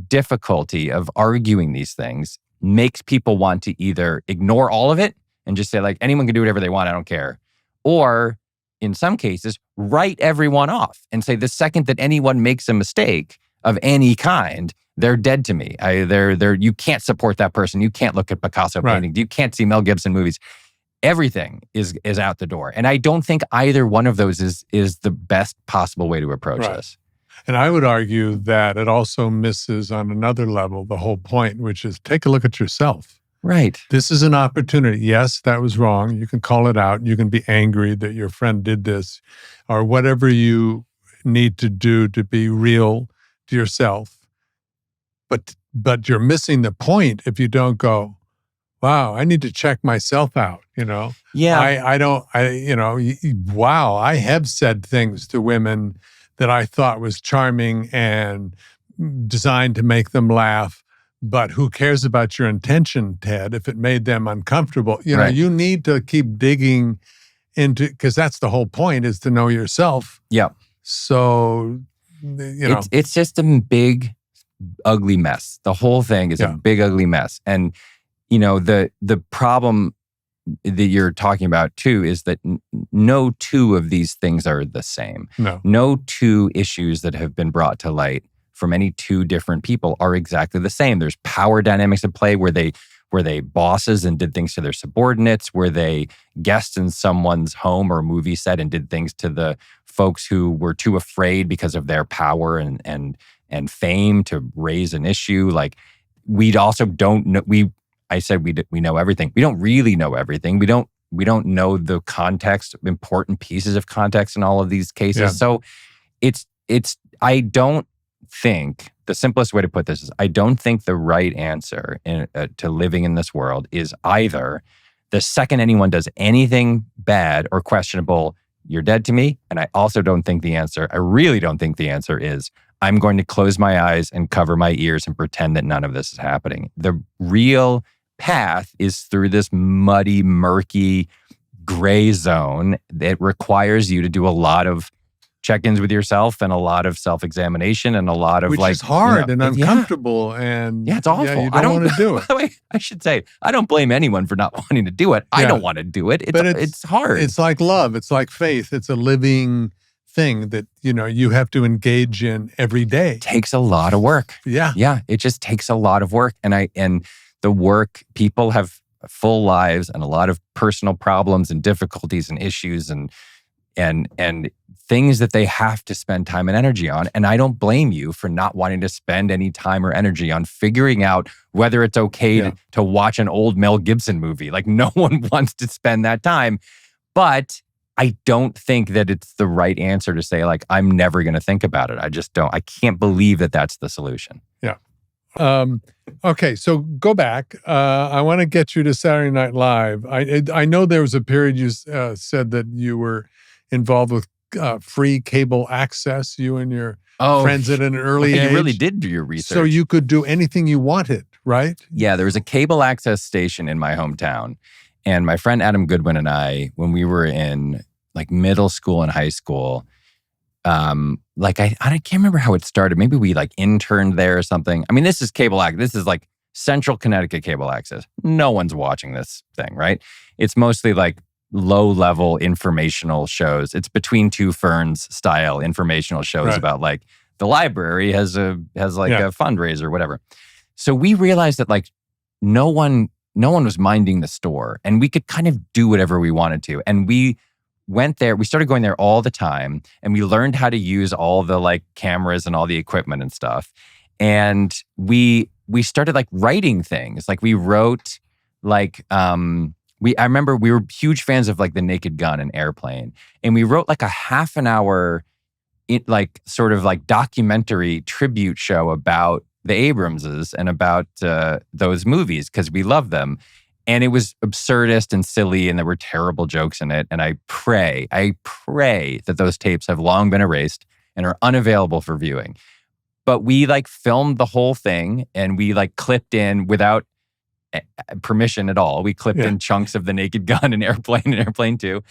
difficulty of arguing these things makes people want to either ignore all of it and just say like, anyone can do whatever they want, I don't care. Or in some cases, write everyone off and say the second that anyone makes a mistake of any kind, they're dead to me. You can't support that person. You can't look at Picasso paintings. You can't see Mel Gibson movies. Everything is out the door. And I don't think either one of those is the best possible way to approach this. And I would argue that it also misses on another level the whole point, which is take a look at yourself. Right. This is an opportunity. Yes, that was wrong. You can call it out. You can be angry that your friend did this, or whatever you need to do to be real to yourself. But you're missing the point if you don't go, wow, I need to check myself out, Yeah. Wow, I have said things to women that I thought was charming and designed to make them laugh. But who cares about your intention, Ted, if it made them uncomfortable? You need to keep digging into, because that's the whole point, is to know yourself. Yeah. So, It's just a big ugly mess. The whole thing is a big, ugly mess. And, the problem that you're talking about too is that no two of these things are the same. No two issues that have been brought to light from any two different people are exactly the same. There's power dynamics at play where they bosses and did things to their subordinates, where they guests in someone's home or movie set and did things to the folks who were too afraid because of their power and fame to raise an issue. Like, we also don't know. I said we know everything. We don't really know everything. We don't know the context, important pieces of context in all of these cases. Yeah. So I don't think, the simplest way to put this is, I don't think the right answer to living in this world is either the second anyone does anything bad or questionable, you're dead to me. And I also don't think I really don't think the answer is, I'm going to close my eyes and cover my ears and pretend that none of this is happening. The real path is through this muddy, murky, gray zone that requires you to do a lot of check-ins with yourself and a lot of self-examination and a lot of which is hard and uncomfortable and it's awful. You don't want to do it. By the way, I should say, I don't blame anyone for not wanting to do it. I don't want to do it. It's hard. It's like love. It's like faith. It's a living thing that, you have to engage in every day. It takes a lot of work. Yeah. Yeah. It just takes a lot of work. And the work, people have full lives and a lot of personal problems and difficulties and issues and things that they have to spend time and energy on. And I don't blame you for not wanting to spend any time or energy on figuring out whether it's okay to watch an old Mel Gibson movie. Like, no one wants to spend that time. But I don't think that it's the right answer to say, like, I'm never going to think about it. I just don't. I can't believe that that's the solution. Yeah. Okay, so go back. I want to get you to Saturday Night Live. I know there was a period you said that you were involved with free cable access, you and your friends at an early age. You really did do your research. So you could do anything you wanted, right? Yeah, there was a cable access station in my hometown. And my friend Adam Goodwin and I, when we were in like middle school and high school, I can't remember how it started. Maybe we like interned there or something. I mean, this is cable access. This is like Central Connecticut cable access. No one's watching this thing, right? It's mostly like low-level informational shows. It's between two ferns style informational shows about like the library has a fundraiser or whatever. So we realized that like no one was minding the store and we could kind of do whatever we wanted to. And we went there, we started going there all the time and we learned how to use all the like cameras and all the equipment and stuff. And we started like writing things. Like we wrote like, I remember we were huge fans of like The Naked Gun and Airplane. And we wrote like a half an hour, sort of like documentary tribute show about the Abramses and about those movies because we love them. And it was absurdist and silly and there were terrible jokes in it. And I pray that those tapes have long been erased and are unavailable for viewing. But we like filmed the whole thing and we like clipped in without permission at all. We clipped in chunks of The Naked Gun and Airplane 2.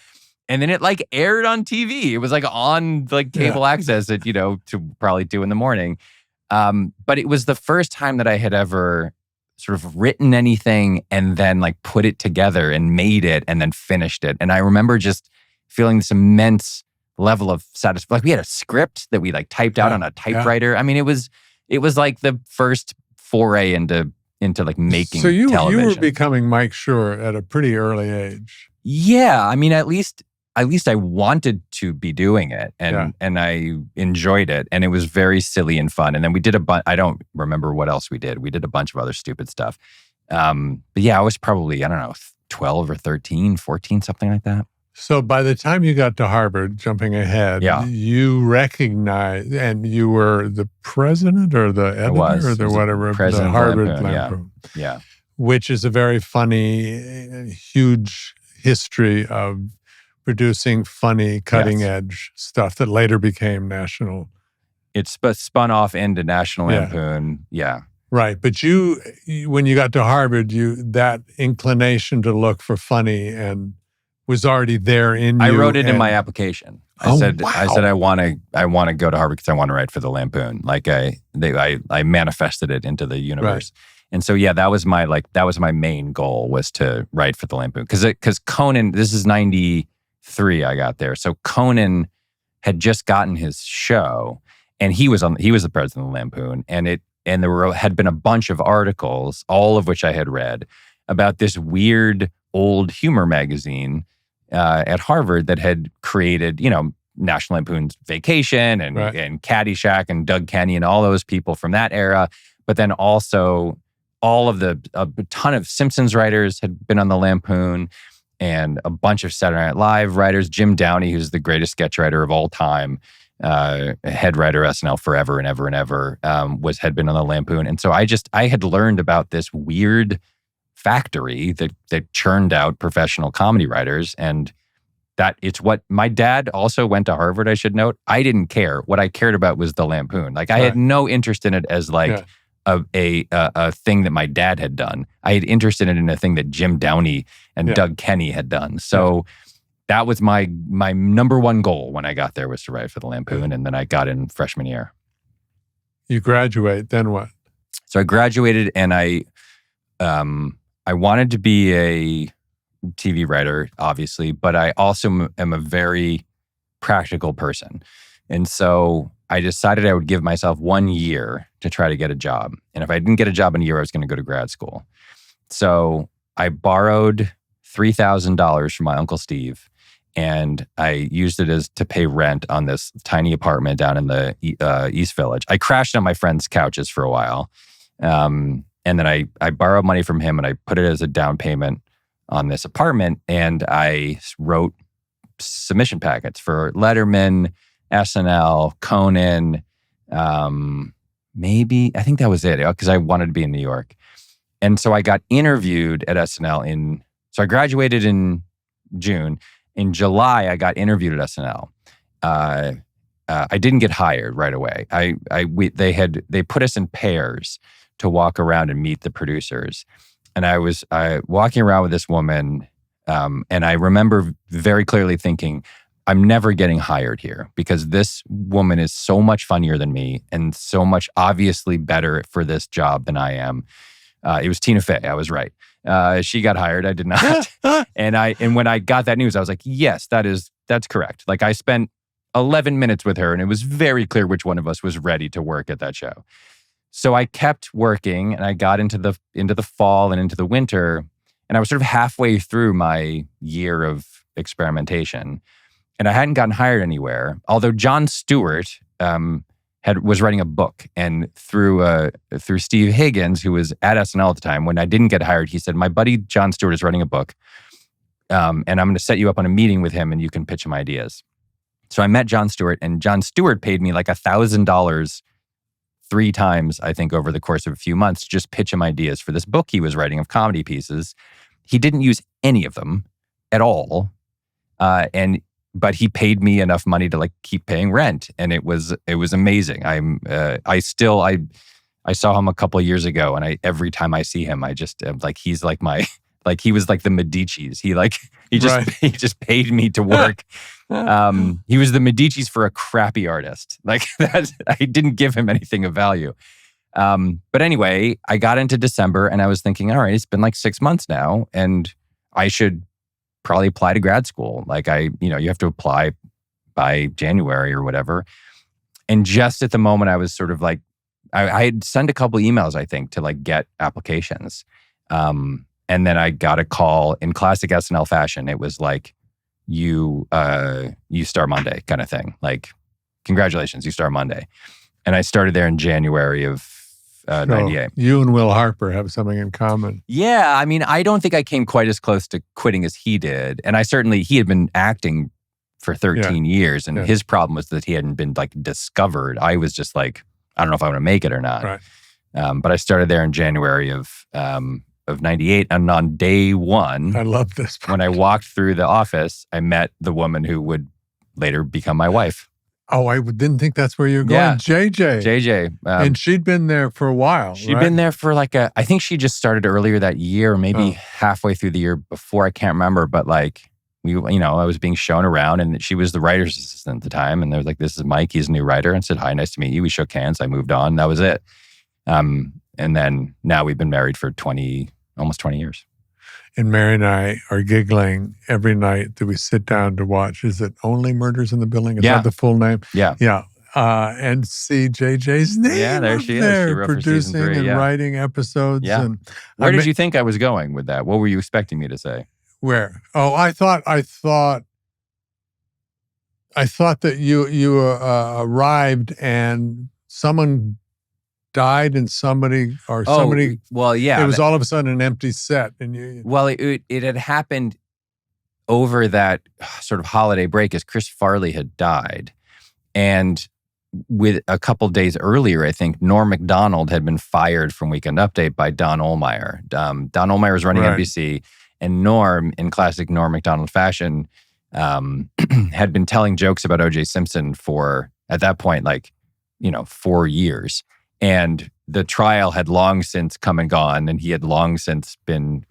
And then it like aired on TV. It was like on like cable access at, to probably 2 a.m. But it was the first time that I had ever sort of written anything and then like put it together and made it and then finished it. And I remember just feeling this immense level of satisfaction. Like we had a script that we like typed out on a typewriter. I mean, it was like the first foray into like making television. You were becoming Mike Schur at a pretty early age. Yeah. I mean, at least I wanted to be doing it and I enjoyed it and it was very silly and fun. And then we did I don't remember what else we did. We did a bunch of other stupid stuff. But yeah, I was probably, 12 or 13, 14, something like that. So by the time you got to Harvard, jumping ahead, you recognized, and you were the president or the editor or the whatever of the Harvard Lampoon. Yeah. Which is a very funny, huge history of producing funny, cutting-edge stuff that later became national. It's spun off into National Lampoon. Yeah. Right. But when you got to Harvard, that inclination to look for funny and was already there in you. I wrote it in my application. I said I want to go to Harvard because I want to write for the Lampoon. Like I manifested it into the universe. Right. And so that was my main goal, was to write for the Lampoon. Because Conan, this is 93 I got there. So Conan had just gotten his show, and he was the president of the Lampoon, and there had been a bunch of articles, all of which I had read, about this weird old humor magazine at Harvard that had created, National Lampoon's Vacation and Caddyshack and Doug Kenny and all those people from that era. But then also a ton of Simpsons writers had been on the Lampoon, and a bunch of Saturday Night Live writers. Jim Downey, who's the greatest sketch writer of all time, head writer SNL forever and ever and ever, had been on the Lampoon. And so I had learned about this weird factory that churned out professional comedy writers, and that it's what my dad also went to Harvard, I should note. I didn't care. What I cared about was the Lampoon. Like I had no interest in it as a thing that my dad had done. I had interested in a thing that Jim Downey and Doug Kenny had done. So that was my number one goal when I got there, was to write for the Lampoon. And then I got in freshman year. You graduate, then what? So I graduated, and I wanted to be a TV writer, obviously, but I also am a very practical person. And so I decided I would give myself 1 year to try to get a job. And if I didn't get a job in a year, I was going to go to grad school. So I borrowed $3,000 from my Uncle Steve, and I used it to pay rent on this tiny apartment down in the East Village. I crashed on my friends' couches for a while. And then I borrowed money from him, and I put it as a down payment on this apartment. And I wrote submission packets for Letterman, SNL, Conan, maybe, I think that was it, because I wanted to be in New York. And so I got interviewed at SNL so I graduated in June. In July, I got interviewed at SNL. I didn't get hired right away. They put us in pairs to walk around and meet the producers. And I was walking around with this woman, and I remember very clearly thinking, I'm never getting hired here, because this woman is so much funnier than me and so much obviously better for this job than I am. It was Tina Fey. I was right. She got hired. I did not. And when I got that news, I was like, yes, that's correct. Like I spent 11 minutes with her, and it was very clear which one of us was ready to work at that show. So I kept working, and I got into the fall and into the winter, and I was sort of halfway through my year of experimentation, and I hadn't gotten hired anywhere. Although Jon Stewart was writing a book, and through Steve Higgins, who was at SNL at the time, when I didn't get hired, he said, "My buddy Jon Stewart is writing a book, and I'm going to set you up on a meeting with him, and you can pitch him ideas." So I met Jon Stewart, and Jon Stewart paid me like $1,000 3 times, I think, over the course of a few months, to just pitch him ideas for this book he was writing of comedy pieces. He didn't use any of them at all, but he paid me enough money to like keep paying rent, and it was amazing. I saw him a couple of years ago, and every time I see him, I just like, he's like my, like he was like the Medicis. He just paid me to work. He was the Medicis for a crappy artist. Like that, I didn't give him anything of value. But anyway, I got into December, and I was thinking, all right, it's been like 6 months now, and I should probably apply to grad school. Like you have to apply by January or whatever. And just at the moment, I was sort of like, I had sent a couple emails, I think, to like get applications. And then I got a call in classic SNL fashion. It was like, you start Monday kind of thing. Like, congratulations, you start Monday. And I started there in January of 98. You and Will Harper have something in common. Yeah, I mean, I don't think I came quite as close to quitting as he did. And he had been acting for 13 years. And his problem was that he hadn't been like discovered. I was just like, I don't know if I want to make it or not. Right. But I started there in January of 98. And on day one, I love this part. When I walked through the office, I met the woman who would later become my wife. Oh, I didn't think that's where you were going. Yeah. JJ. And she'd been there for a while, She'd been there for like I think she just started earlier that year, maybe halfway through the year before. I can't remember, but like I was being shown around, and she was the writer's assistant at the time. And they were like, "This is Mike. He's a new writer." And said, "Hi, nice to meet you." We shook hands. I moved on. That was it. And then now we've been married for almost 20 years. And Mary and I are giggling every night that we sit down to watch. Is it Only Murders in the Building? Is that the full name? Yeah. Yeah. And see JJ's name. Yeah, there she is. She wrote for producing season 3, and writing episodes. Yeah. And Where did you think I was going with that? What were you expecting me to say? Where? Oh, I thought that you arrived and someone died and somebody. Well, yeah. It was all of a sudden an empty set, and you. Well, it had happened over that sort of holiday break as Chris Farley had died, and with a couple days earlier, I think Norm Macdonald had been fired from Weekend Update by Don Ohlmeyer. Don Ohlmeyer was running NBC. And Norm, in classic Norm Macdonald fashion, had been telling jokes about O.J. Simpson for, at that point, 4 years. And the trial had long since come and gone, and he had long since been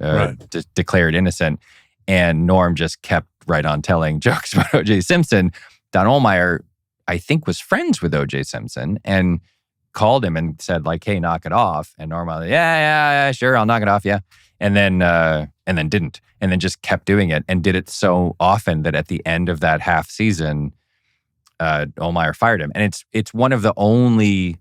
declared innocent. And Norm just kept right on telling jokes about O.J. Simpson. Don Ohlmeyer, I think, was friends with O.J. Simpson and called him and said, "Hey, knock it off." And Norm was like, yeah, sure, I'll knock it off, yeah. And then didn't, and then just kept doing it, and did it so often that at the end of that half season, Ohlmeyer fired him. And it's one of the only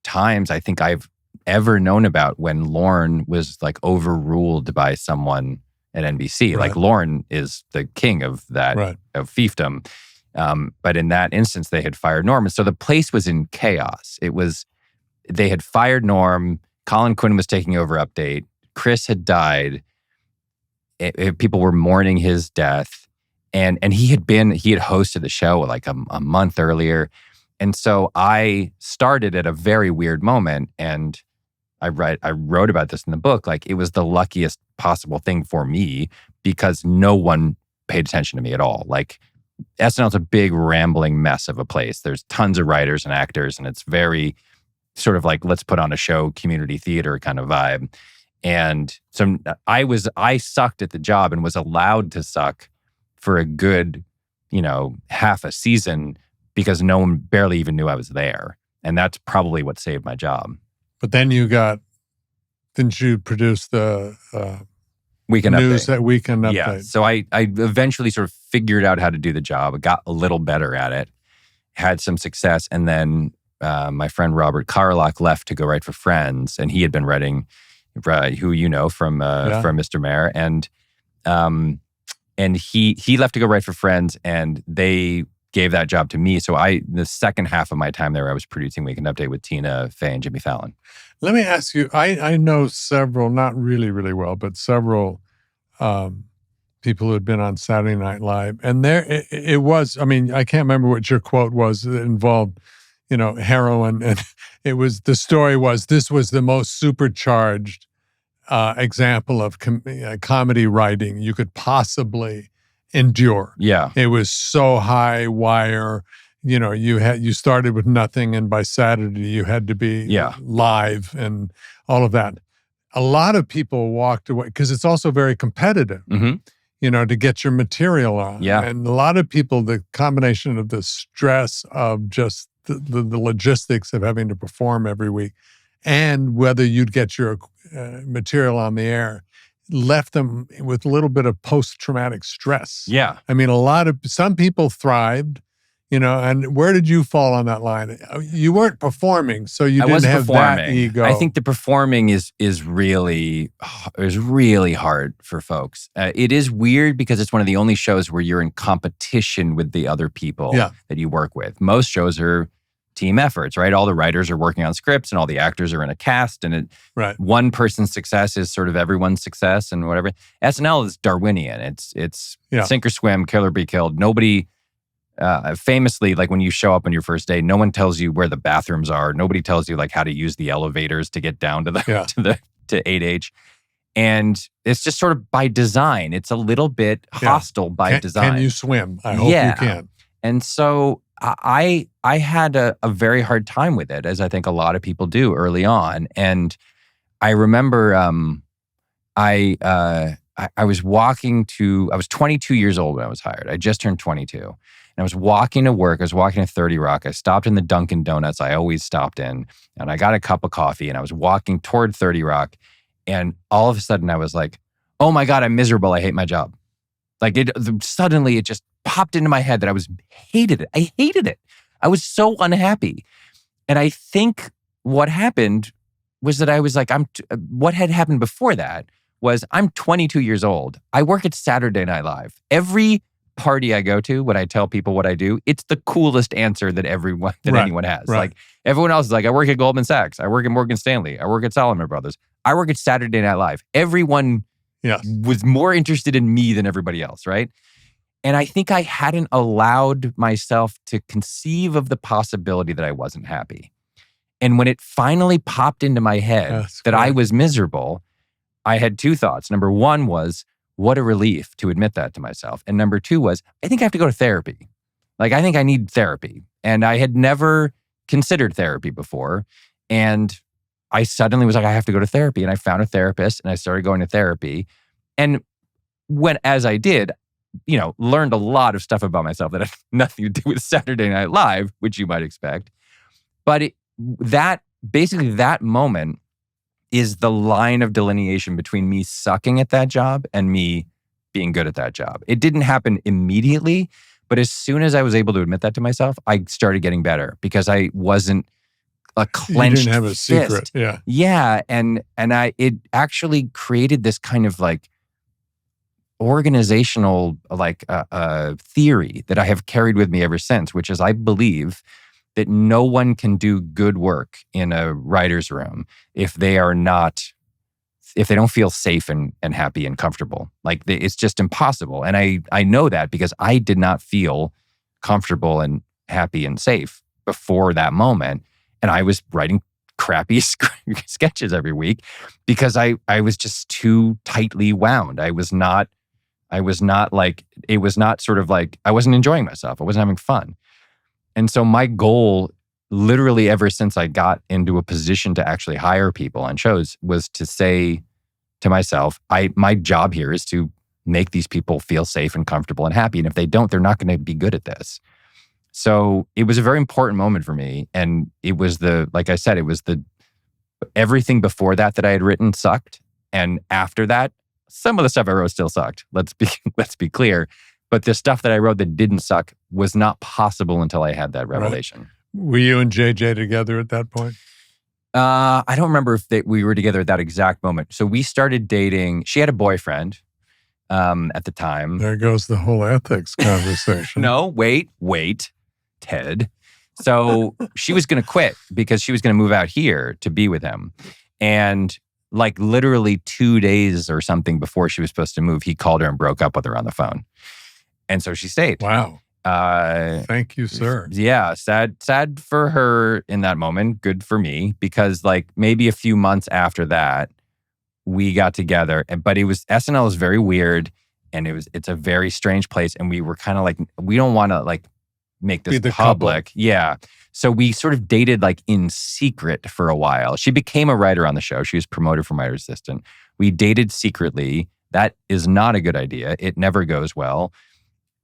times I think I've ever known about when Lorne was overruled by someone at NBC. Right. Lorne is the king of that, of fiefdom. But in that instance, they had fired Norm. And so the place was in chaos. They had fired Norm. Colin Quinn was taking over Update. Chris had died. People were mourning his death. And he had hosted the show a month earlier. And so I started at a very weird moment. And I wrote about this in the book. It was the luckiest possible thing for me because no one paid attention to me at all. SNL's a big rambling mess of a place. There's tons of writers and actors, and it's very sort of let's put on a show, community theater kind of vibe. And so I sucked at the job and was allowed to suck for a good, half a season because no one barely even knew I was there. And that's probably what saved my job. But then didn't you produce the Weekend news Update? That Weekend Update. Yeah. So I eventually sort of figured out how to do the job. I got a little better at it, had some success. And then my friend Robert Carlock left to go write for Friends. And he had been writing, who from Mr. Mayor. And he left to go write for Friends, and they gave that job to me. So the second half of my time there, I was producing Weekend Update with Tina Fey and Jimmy Fallon. Let me ask you, I know several, not really, really well, but several people who had been on Saturday Night Live. And it was, I can't remember what your quote was. It involved, heroin. And the story was, this was the most supercharged example of comedy writing you could possibly endure. Yeah. It was so high wire. You started with nothing, and by Saturday you had to be live and all of that. A lot of people walked away because it's also very competitive, to get your material on. Yeah. And a lot of people, the combination of the stress of just the logistics of having to perform every week and whether you'd get your material on the air left them with a little bit of post-traumatic stress. Yeah. Some people thrived, and where did you fall on that line? You weren't performing, so you didn't have that ego. I think the performing is really hard for folks. It is weird because it's one of the only shows where you're in competition with the other people that you work with. Most shows are team efforts, right? All the writers are working on scripts and all the actors are in a cast, and one person's success is sort of everyone's success and whatever. SNL is Darwinian. It's sink or swim, kill or be killed. Nobody, famously, when you show up on your first day, no one tells you where the bathrooms are. Nobody tells you how to use the elevators to get down to to 8H. And it's just sort of by design. It's a little bit hostile by design. Can you swim? I hope you can. And so I had a very hard time with it, as I think a lot of people do early on. And I remember I was 22 years old when I was hired. I just turned 22. And I was walking to work. I was walking to 30 Rock. I stopped in the Dunkin' Donuts I always stopped in. And I got a cup of coffee and I was walking toward 30 Rock. And all of a sudden I was like, oh my God, I'm miserable. I hate my job. Like suddenly it just popped into my head that I hated it. I hated it. I was so unhappy. And I think what happened was that I was like, what had happened before that was I'm 22 years old. I work at Saturday Night Live. Every party I go to, when I tell people what I do, it's the coolest answer that anyone has. Right. Like everyone else is like, I work at Goldman Sachs. I work at Morgan Stanley. I work at Salomon Brothers. I work at Saturday Night Live. Everyone was more interested in me than everybody else, right? And I think I hadn't allowed myself to conceive of the possibility that I wasn't happy. And when it finally popped into my head that I was miserable, I had two thoughts. Number one was, what a relief to admit that to myself. And number two was, I think I have to go to therapy. Like, I think I need therapy. And I had never considered therapy before. And I suddenly was like, I have to go to therapy. And I found a therapist and I started going to therapy. And as I did, learned a lot of stuff about myself that had nothing to do with Saturday Night Live, which you might expect. But that moment is the line of delineation between me sucking at that job and me being good at that job. It didn't happen immediately, but as soon as I was able to admit that to myself, I started getting better because I wasn't a clenched fist. You didn't have a secret, yeah. Yeah, and it actually created this kind of like organizational theory that I have carried with me ever since, which is I believe that no one can do good work in a writer's room if they don't feel safe and happy and comfortable. Like it's just impossible. And I know that because I did not feel comfortable and happy and safe before that moment. And I was writing crappy sketches every week because I was just too tightly wound. I was not sort of like, I wasn't enjoying myself. I wasn't having fun. And so my goal, literally ever since I got into a position to actually hire people on shows, was to say to myself, my job here is to make these people feel safe and comfortable and happy. And if they don't, they're not going to be good at this. So it was a very important moment for me. And it was like I said, it was everything before that I had written sucked. And after that, some of the stuff I wrote still sucked. Let's be clear. But the stuff that I wrote that didn't suck was not possible until I had that revelation. Right. Were you and JJ together at that point? I don't remember if we were together at that exact moment. So we started dating. She had a boyfriend at the time. There goes the whole ethics conversation. No, wait, Ted. So she was going to quit because she was going to move out here to be with him. And like literally 2 days or something before she was supposed to move, he called her and broke up with her on the phone. And so she stayed. Wow. Thank you, sir. Yeah. Sad for her in that moment. Good for me because like maybe a few months after that, we got together. But SNL was very weird and it's a very strange place. And we were kind of like, we don't want to like make this public. Couple. Yeah. So we sort of dated like in secret for a while. She became a writer on the show. She was promoted from writer assistant. We dated secretly. That is not a good idea. It never goes well.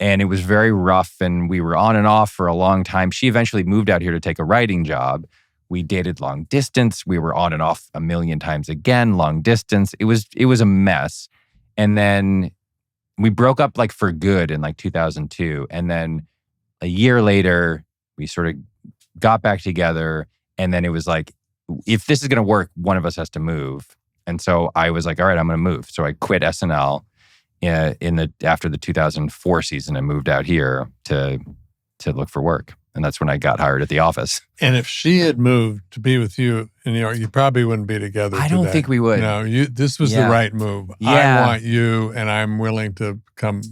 And it was very rough and we were on and off for a long time. She eventually moved out here to take a writing job. We dated long distance. We were on and off a million times again, long distance. It was a mess. And then we broke up like for good in like 2002. And then a year later, we sort of got back together. And then it was like, if this is going to work, one of us has to move. And so I was like, all right, I'm going to move. So I quit SNL after the 2004 season and moved out here to look for work. And that's when I got hired at the office. And if she had moved to be with you in New York, you probably wouldn't be together I don't think we would. No, this was the right move. Yeah. I want you and I'm willing to come.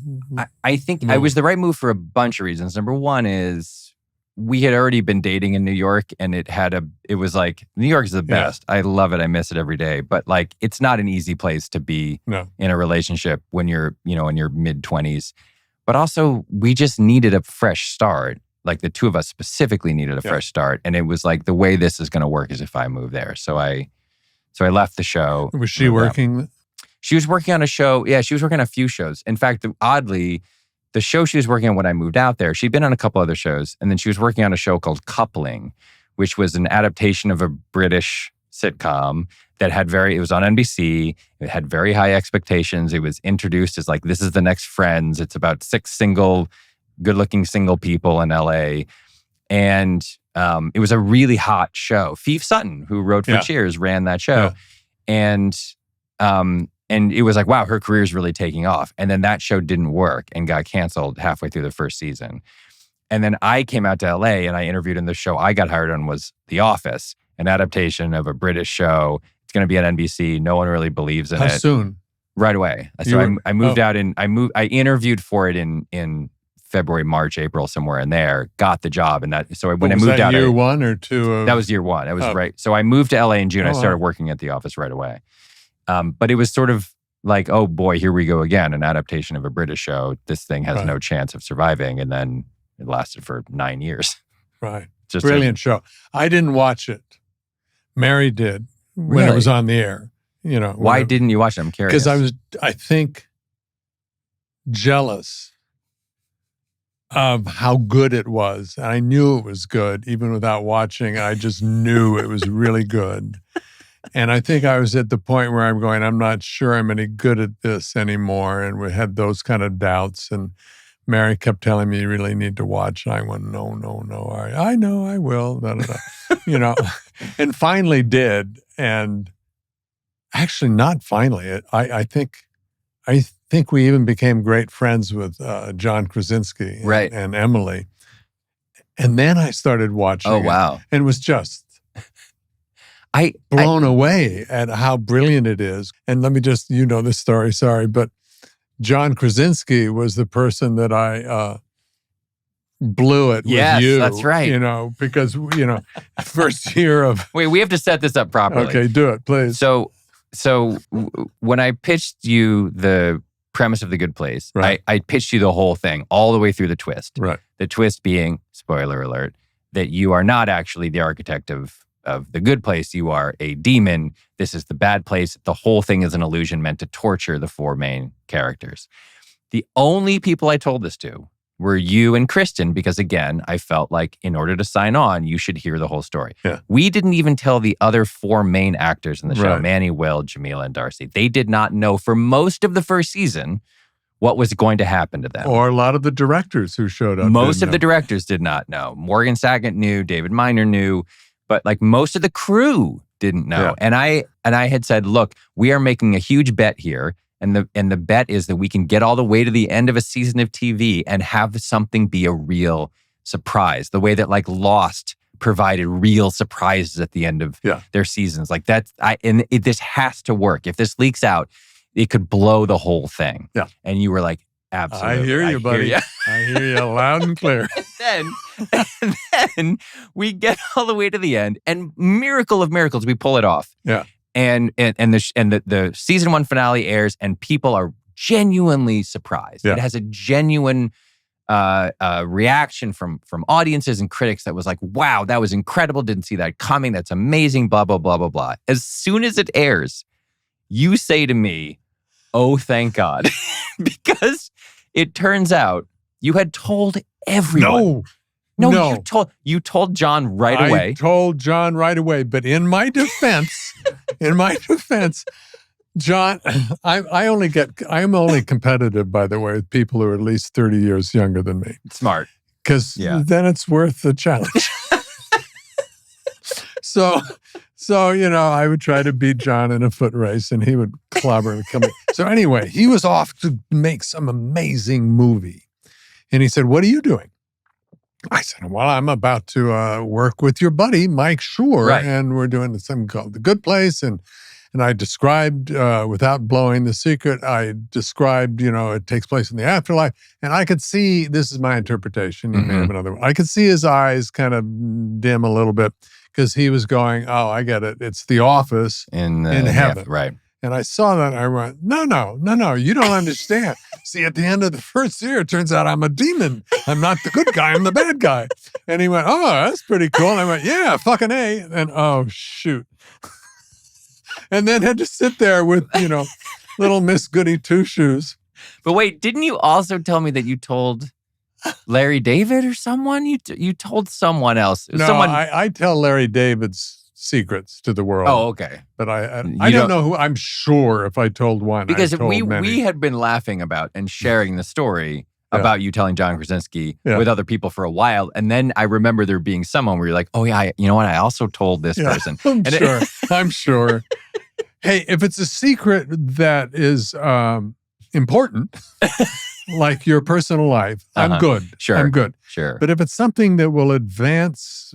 I think I was the right move for a bunch of reasons. Number one is we had already been dating in New York and it was like, New York is the best. Yeah. I love it. I miss it every day. But like, it's not an easy place to be in a relationship when you're, in your mid-20s. But also, we just needed a fresh start. Like the two of us specifically needed a fresh start. And it was like, the way this is going to work is if I move there. So I left the show. Was she working? She was working on a show. Yeah, she was working on a few shows. In fact, oddly, the show she was working on when I moved out there, she'd been on a couple other shows, and then she was working on a show called Coupling, which was an adaptation of a British sitcom that it was on NBC. It had very high expectations. It was introduced as like, this is the next Friends. It's about 6 good-looking single people in LA. And it was a really hot show. Fief Sutton, who wrote for Cheers, ran that show. Yeah. And it was like, wow, her career's really taking off. And then that show didn't work and got canceled halfway through the first season. And then I came out to LA and I interviewed in the show I got hired on was The Office, an adaptation of a British show. It's going to be at NBC. No one really believes in it. How soon? Right away. So I moved out I interviewed for it in February, March, April, somewhere in there, got the job. And when I moved out. Year 1 or 2? That was year 1. That was right. So I moved to LA in June. I started working at The Office right away. But it was sort of like, oh boy, here we go again, an adaptation of a British show. This thing has no chance of surviving. And then it lasted for 9 years. Right. Just brilliant show. I didn't watch it. Mary did when it was on the air. Why didn't you watch it? I'm curious. Because I was, I think, jealous of how good it was. And I knew it was good, even without watching. I just knew it was really good. And I think I was at the point where I'm not sure I'm any good at this anymore. And we had those kind of doubts. And Mary kept telling me, you really need to watch. And I went, no. I know I will. And finally did. And actually not finally. I think we even became great friends with John Krasinski and Emily. And then I started watching it. Wow. And it was just blown away at how brilliant it is. And let me just, this story, sorry, but John Krasinski was the person that I blew it with you. Yes, that's right. Because, first year of... Wait, we have to set this up properly. Okay, do it, please. So when I pitched you the premise of The Good Place, I pitched you the whole thing, all the way through the twist. Right. The twist being, spoiler alert, that you are not actually the architect of The Good Place. You are a demon. This is the bad place. The whole thing is an illusion meant to torture the 4 main characters. The only people I told this to were you and Kristen, because again, I felt like in order to sign on, you should hear the whole story. Yeah. We didn't even tell the other 4 main actors in the show, Manny, Will, Jamila, and Darcy. They did not know for most of the first season what was going to happen to them. Or a lot of the directors who showed up. Most of the directors did not know. Morgan Saget knew, David Miner knew, but like most of the crew didn't know. Yeah. And I had said, look, we are making a huge bet here. And the bet is that we can get all the way to the end of a season of TV and have something be a real surprise. The way that like Lost provided real surprises at the end of their seasons. Like this has to work. If this leaks out, it could blow the whole thing. Yeah. And you were like, absolutely. I hear you, buddy. I hear you loud and clear. and then we get all the way to the end, and miracle of miracles, we pull it off. Yeah. And the season 1 finale airs, and people are genuinely surprised. Yeah. It has a genuine reaction from audiences and critics that was like, wow, that was incredible. Didn't see that coming. That's amazing. Blah, blah, blah, blah, blah. As soon as it airs, you say to me, oh, thank God. Because it turns out you had told everyone. No. You told John right away. I told John right away. But in my defense, John, I'm only competitive, by the way, with people who are at least 30 years younger than me. Smart. Because then it's worth the challenge. So, I would try to beat John in a foot race and he would clobber and come in. So anyway, he was off to make some amazing movie. And he said, what are you doing? I said, well, I'm about to work with your buddy, Mike Schur, and we're doing something called The Good Place. And I described, without blowing the secret, I described, it takes place in the afterlife. And I could see, this is my interpretation, you may have another one. I could see his eyes kind of dim a little bit because he was going, oh, I get it. It's the office in heaven. Right. And I saw that and I went, no, you don't understand. See, at the end of the first year, it turns out I'm a demon. I'm not the good guy, I'm the bad guy. And he went, oh, that's pretty cool. And I went, yeah, fucking A. And oh, shoot. And then had to sit there with Little Miss Goody Two Shoes. But wait, didn't you also tell me that you told Larry David or someone? You told someone else. No, Someone. I tell Larry David's secrets to the world. Oh, okay. But I don't know who. I'm sure if I told one, because I told we many. had been laughing about and sharing the story about you telling John Krasinski with other people for a while, and then I remember there being someone where you're like, oh yeah, you know what? I also told this person. I'm sure. Hey, if it's a secret that is important, like your personal life, I'm good. Sure. I'm good. Sure. But if it's something that will advance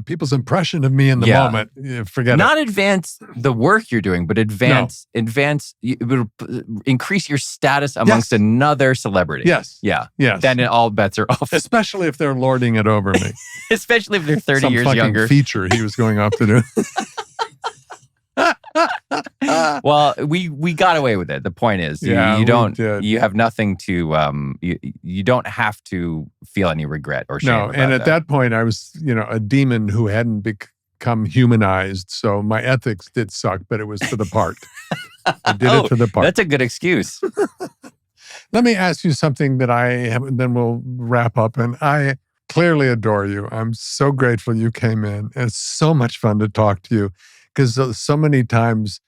people's impression of me in the moment, forget Not it. advance the work you're doing, but advance, it will increase your status amongst another celebrity. Yes. Yeah. Yes. Then all bets are off. Especially if they're lording it over me. Especially if they're 30 Some years fucking younger. feature he was going off to do. Well, we got away with it. The point is, you have nothing to, you don't have to feel any regret or shame about and at that point, I was, a demon who hadn't become humanized. So my ethics did suck, but it was for the part. I did it for the part. That's a good excuse. Let me ask you something that then we'll wrap up. And I clearly adore you. I'm so grateful you came in. And it's so much fun to talk to you. Because so many times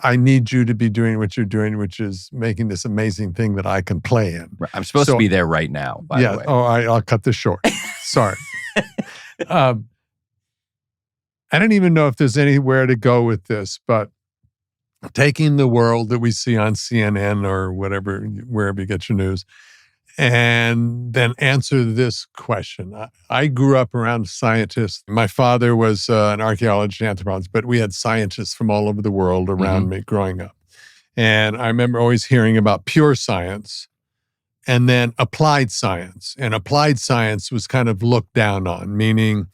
I need you to be doing what you're doing, which is making this amazing thing that I can play in. I'm supposed to be there right now, by the way. Oh, I'll cut this short. Sorry. I don't even know if there's anywhere to go with this, but taking the world that we see on CNN or whatever, wherever you get your news, and then answer this question. I grew up around scientists. My father was an archaeologist and anthropologist, but we had scientists from all over the world around me growing up. And I remember always hearing about pure science and then applied science. And applied science was kind of looked down on, meaning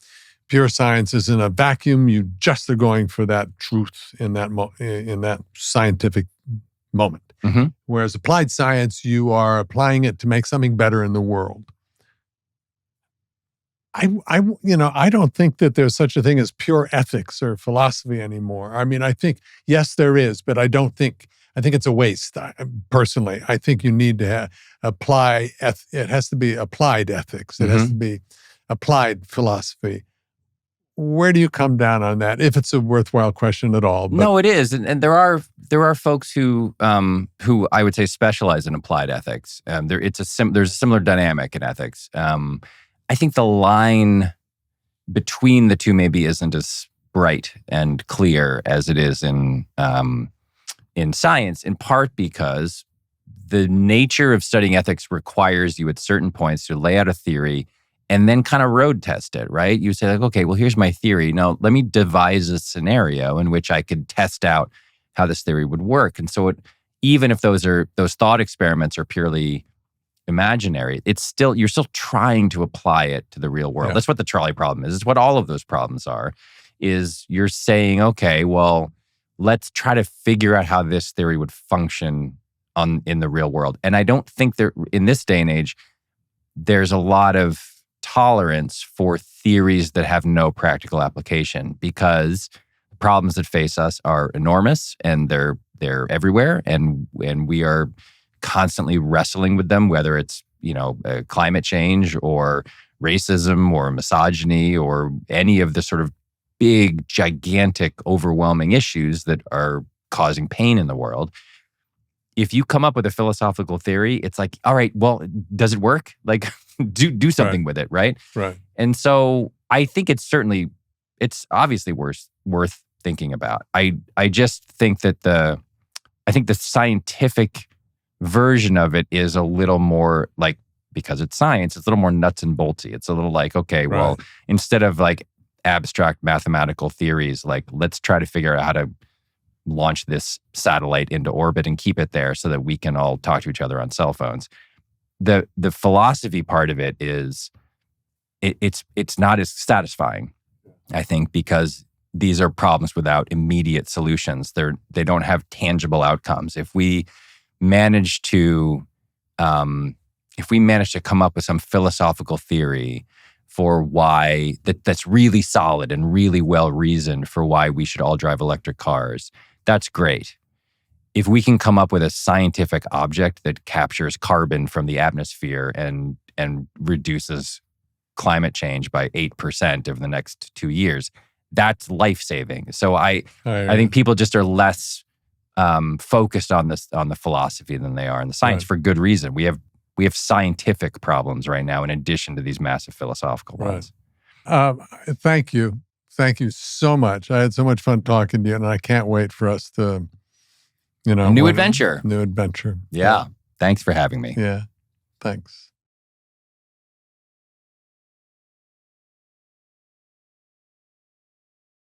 pure science is in a vacuum. You just are going for that truth in that scientific moment. Mm-hmm. Whereas applied science, you are applying it to make something better in the world. I don't think that there's such a thing as pure ethics or philosophy anymore. I mean, I think, yes, there is, but I think it's a waste. Personally, I think you need to it has to be applied ethics. It has to be applied philosophy. Where do you come down on that, if it's a worthwhile question at all? But, no, it is, and there are folks who I would say specialize in applied ethics. There's a similar dynamic in ethics. I think the line between the two maybe isn't as bright and clear as it is in science. In part because the nature of studying ethics requires you at certain points to lay out a theory and then kind of road test it, right? You say like, okay, well, here's my theory. Now, let me devise a scenario in which I could test out how this theory would work. And so even if those thought experiments are purely imaginary, you're still trying to apply it to the real world. Yeah. That's what the trolley problem is. It's what all of those problems are, is you're saying, okay, well, let's try to figure out how this theory would function in the real world. And I don't think in this day and age, there's a lot of tolerance for theories that have no practical application, because the problems that face us are enormous and they're everywhere, and we are constantly wrestling with them, whether it's climate change or racism or misogyny or any of the sort of big, gigantic, overwhelming issues that are causing pain in the world. If you come up with a philosophical theory, it's like, all right, well, does it work? Like, do something with it, right? Right. And so I think it's obviously worth thinking about. I just think that the scientific version of it is a little more like, because it's science, it's a little more nuts and boltsy. It's a little like, okay, well, instead of like abstract mathematical theories, like let's try to figure out how to launch this satellite into orbit and keep it there so that we can all talk to each other on cell phones. The philosophy part of it is it's not as satisfying, I think, because these are problems without immediate solutions. They don't have tangible outcomes. If we manage to come up with some philosophical theory for why that's really solid and really well reasoned for why we should all drive electric cars, that's great. if we can come up with a scientific object that captures carbon from the atmosphere and reduces climate change by 8% over the next 2 years, that's life-saving. So I think people just are less focused on the philosophy than they are in the science, for good reason. We have scientific problems right now in addition to these massive philosophical ones. Thank you. Thank you so much. I had so much fun talking to you, and I can't wait for us to, a new adventure. New adventure. Yeah. Thanks for having me. Yeah. Thanks.